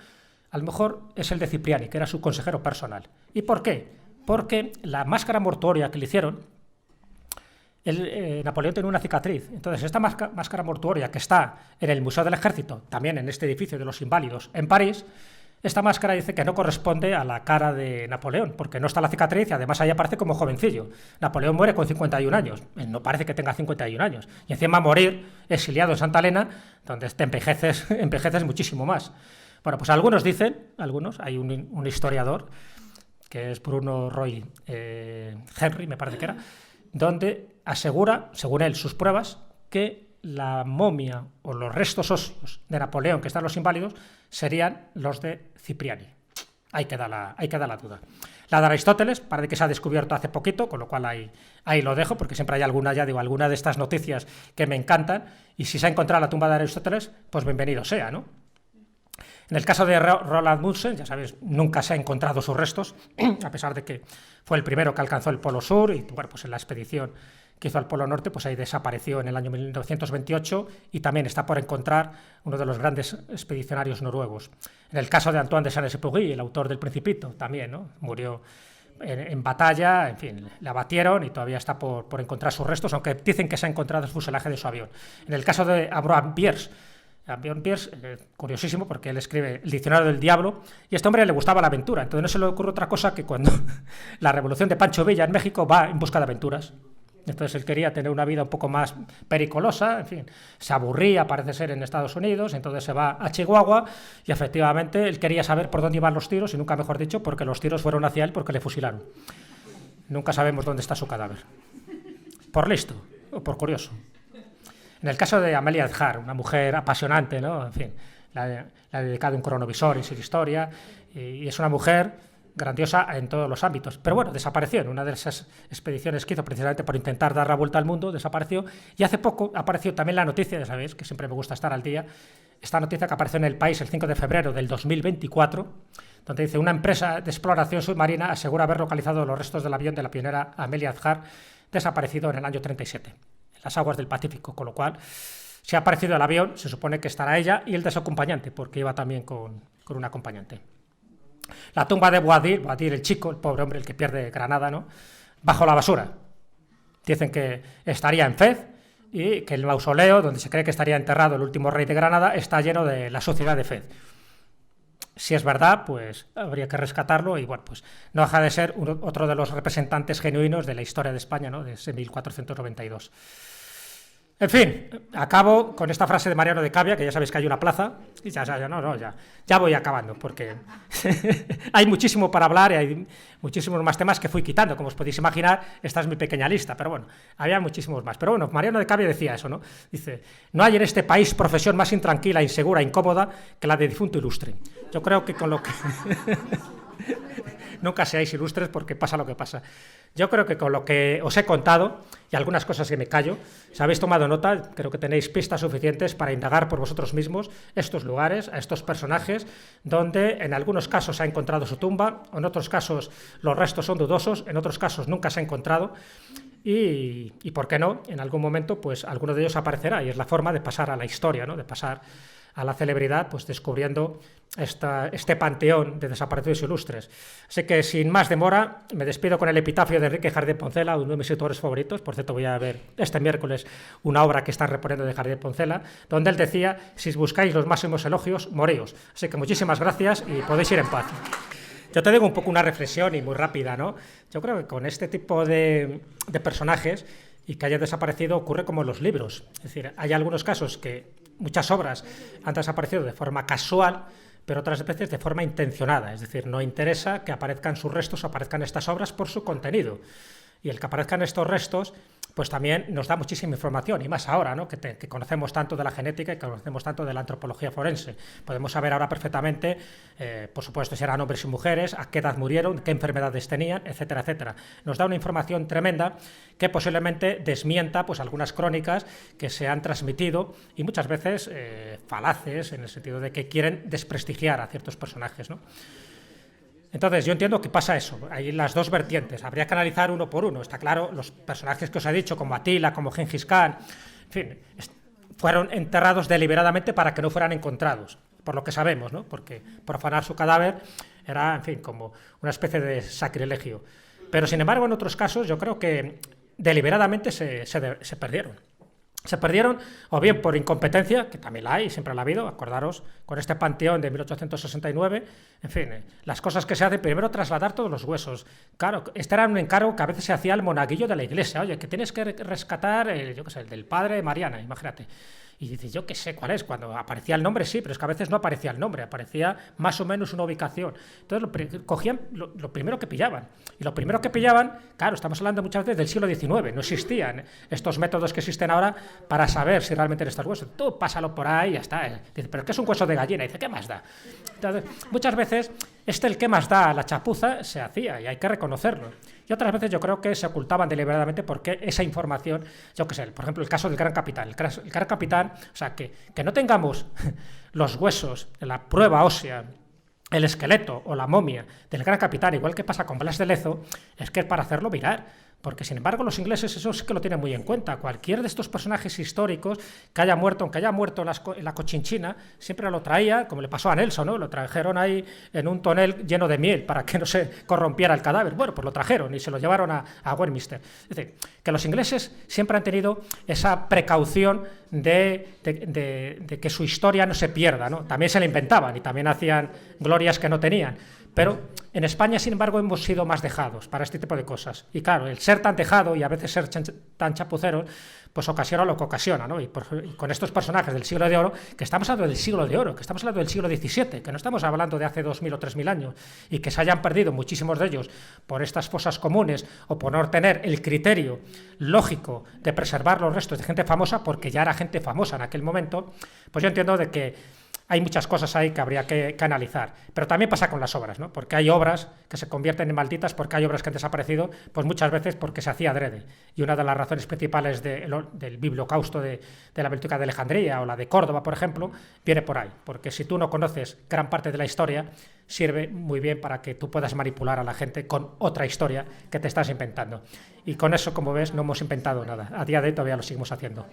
a lo mejor es el de Cipriani, que era su consejero personal. ¿Y por qué? Porque la máscara mortuoria que le hicieron, Napoleón tenía una cicatriz. Entonces, esta máscara mortuoria que está en el Museo del Ejército, también en este edificio de los Inválidos en París, esta máscara dice que no corresponde a la cara de Napoleón, porque no está la cicatriz y además ahí aparece como jovencillo. Napoleón muere con 51 años, no parece que tenga 51 años. Y encima morir exiliado en Santa Elena, donde te envejeces muchísimo más. Bueno, pues algunos dicen, hay un historiador, que es Bruno Roy Henry, me parece que era, donde asegura, según él, sus pruebas, que la momia o los restos óseos de Napoleón que están en los Inválidos serían los de Cipriani. Ahí queda la duda. La de Aristóteles parece que se ha descubierto hace poquito, con lo cual ahí lo dejo, porque siempre hay alguna de estas noticias que me encantan, y si se ha encontrado la tumba de Aristóteles, pues bienvenido sea, ¿no? En el caso de Roald Amundsen, ya sabéis, nunca se han encontrado sus restos, a pesar de que fue el primero que alcanzó el Polo Sur y, bueno, pues en la expedición que hizo al Polo Norte, pues ahí desapareció en el año 1928 y también está por encontrar uno de los grandes expedicionarios noruegos. En el caso de Antoine de Saint-Exupéry, el autor del Principito, también, ¿no? Murió en batalla, en fin, le abatieron y todavía está por encontrar sus restos, aunque dicen que se ha encontrado el fuselaje de su avión. En el caso de Ambroise Bierce, Bjorn Pierce, curiosísimo, porque él escribe el Diccionario del Diablo, y a este hombre le gustaba la aventura. Entonces no se le ocurre otra cosa que cuando la revolución de Pancho Villa en México va en busca de aventuras. Entonces él quería tener una vida un poco más pericolosa, en fin, se aburría, parece ser, en Estados Unidos, entonces se va a Chihuahua y efectivamente él quería saber por dónde iban los tiros, y nunca mejor dicho, porque los tiros fueron hacia él porque le fusilaron. Nunca sabemos dónde está su cadáver. Por listo o por curioso. En el caso de Amelia Earhart, una mujer apasionante, ¿no? En fin, le ha dedicado un cronovisor en su historia, y es una mujer grandiosa en todos los ámbitos. Pero bueno, desapareció en una de esas expediciones que hizo precisamente por intentar dar la vuelta al mundo, desapareció, y hace poco apareció también la noticia, ya sabéis que siempre me gusta estar al día, esta noticia que apareció en El País el 5 de febrero del 2024, donde dice: una empresa de exploración submarina asegura haber localizado los restos del avión de la pionera Amelia Earhart, desaparecido en el año 37, en las aguas del Pacífico, con lo cual, si ha aparecido el avión, se supone que estará ella y el de su acompañante, porque iba también con un acompañante. La tumba de Boabdil, el chico, el pobre hombre, el que pierde Granada, ¿no?, bajo la basura. Dicen que estaría en Fez, y que el mausoleo, donde se cree que estaría enterrado el último rey de Granada, está lleno de la suciedad de Fez. Si es verdad, pues habría que rescatarlo, y bueno, pues no deja de ser otro de los representantes genuinos de la historia de España, ¿no?, de ese 1492. En fin, acabo con esta frase de Mariano de Cavia, que ya sabéis que hay una plaza, y ya voy acabando, porque hay muchísimo para hablar y hay muchísimos más temas que fui quitando, como os podéis imaginar. Esta es mi pequeña lista, pero bueno, había muchísimos más. Pero bueno, Mariano de Cavia decía eso, ¿no? Dice: no hay en este país profesión más intranquila, insegura, incómoda que la de difunto ilustre. Yo creo que con lo que... Nunca seáis ilustres, porque pasa lo que pasa. Yo creo que con lo que os he contado y algunas cosas que me callo, si habéis tomado nota, creo que tenéis pistas suficientes para indagar por vosotros mismos estos lugares, a estos personajes, donde en algunos casos se ha encontrado su tumba, en otros casos los restos son dudosos, en otros casos nunca se ha encontrado, y por qué no, en algún momento pues alguno de ellos aparecerá, y es la forma de pasar a la historia, ¿no?, de pasar a la celebridad, pues descubriendo este panteón de desaparecidos ilustres. Así que, sin más demora, me despido con el epitafio de Enrique Jardín Poncela, uno de mis autores favoritos. Por cierto, voy a ver este miércoles una obra que están reponiendo de Jardín Poncela, donde él decía: si buscáis los máximos elogios, moríos. Así que muchísimas gracias y podéis ir en paz. Yo te digo un poco una reflexión, y muy rápida, ¿no? Yo creo que con este tipo de personajes, y que haya desaparecido, ocurre como en los libros. Es decir, hay algunos casos que muchas obras han desaparecido de forma casual, pero otras veces de forma intencionada. Es decir, no interesa que aparezcan sus restos o aparezcan estas obras por su contenido. Y el que aparezcan estos restos, pues también nos da muchísima información, y más ahora, ¿no?, que conocemos tanto de la genética y que conocemos tanto de la antropología forense. Podemos saber ahora perfectamente, por supuesto, si eran hombres y mujeres, a qué edad murieron, qué enfermedades tenían, etcétera, etcétera. Nos da una información tremenda que posiblemente desmienta pues algunas crónicas que se han transmitido, y muchas veces falaces, en el sentido de que quieren desprestigiar a ciertos personajes, ¿no? Entonces, yo entiendo que pasa eso. Hay las dos vertientes. Habría que analizar uno por uno. Está claro, los personajes que os he dicho, como Atila, como Gengis Khan, en fin, fueron enterrados deliberadamente para que no fueran encontrados, por lo que sabemos, ¿no? Porque profanar su cadáver era, en fin, como una especie de sacrilegio. Pero, sin embargo, en otros casos, yo creo que deliberadamente se perdieron. Se perdieron o bien por incompetencia, que también la hay, siempre la ha habido, acordaros, con este panteón de 1869, en fin, las cosas que se hacen, primero trasladar todos los huesos. Claro, este era un encargo que a veces se hacía al monaguillo de la iglesia: oye, que tienes que rescatar, yo qué sé, el del padre de Mariana, imagínate. Y dices: yo qué sé cuál es. Cuando aparecía el nombre, sí, pero es que a veces no aparecía el nombre, aparecía más o menos una ubicación. Entonces cogían lo primero que pillaban. Y lo primero que pillaban, claro, estamos hablando muchas veces del siglo XIX, no existían estos métodos que existen ahora para saber si realmente eres estos huesos. Tú pásalo por ahí y ya está. Dice: pero es que es un hueso de gallina. Y dice: ¿qué más da? Entonces, muchas veces el que más da, la chapuza, se hacía, y hay que reconocerlo. Y otras veces yo creo que se ocultaban deliberadamente porque esa información, yo qué sé, por ejemplo, el caso del Gran Capitán. El Gran Capitán, o sea, que no tengamos los huesos, la prueba ósea, el esqueleto o la momia del Gran Capitán, igual que pasa con Blas de Lezo, es que es para hacerlo viral. Porque, sin embargo, los ingleses eso sí que lo tienen muy en cuenta. Cualquier de estos personajes históricos que haya muerto, aunque haya muerto en la Cochinchina, siempre lo traía, como le pasó a Nelson, ¿no? Lo trajeron ahí en un tonel lleno de miel para que no se corrompiera el cadáver. Bueno, pues lo trajeron y se lo llevaron a Westminster. Es decir, que los ingleses siempre han tenido esa precaución de que su historia no se pierda, ¿no? También se la inventaban y también hacían glorias que no tenían. Pero en España, sin embargo, hemos sido más dejados para este tipo de cosas. Y claro, el ser tan dejado y a veces ser tan chapuceros, pues ocasiona lo que ocasiona, ¿no? Y con estos personajes del siglo de oro, que estamos hablando del siglo de oro, que estamos hablando del siglo XVII, que no estamos hablando de hace 2000 o 3000 años, y que se hayan perdido muchísimos de ellos por estas fosas comunes o por no tener el criterio lógico de preservar los restos de gente famosa, porque ya era gente famosa en aquel momento, pues yo entiendo de que hay muchas cosas ahí que habría que analizar. Pero también pasa con las obras, ¿no? Porque hay obras que se convierten en malditas, porque hay obras que han desaparecido, pues muchas veces porque se hacía adrede. Y una de las razones principales del bibliocausto de la Biblioteca de Alejandría o la de Córdoba, por ejemplo, viene por ahí. Porque si tú no conoces gran parte de la historia, sirve muy bien para que tú puedas manipular a la gente con otra historia que te estás inventando. Y con eso, como ves, no hemos inventado nada. A día de hoy todavía lo seguimos haciendo.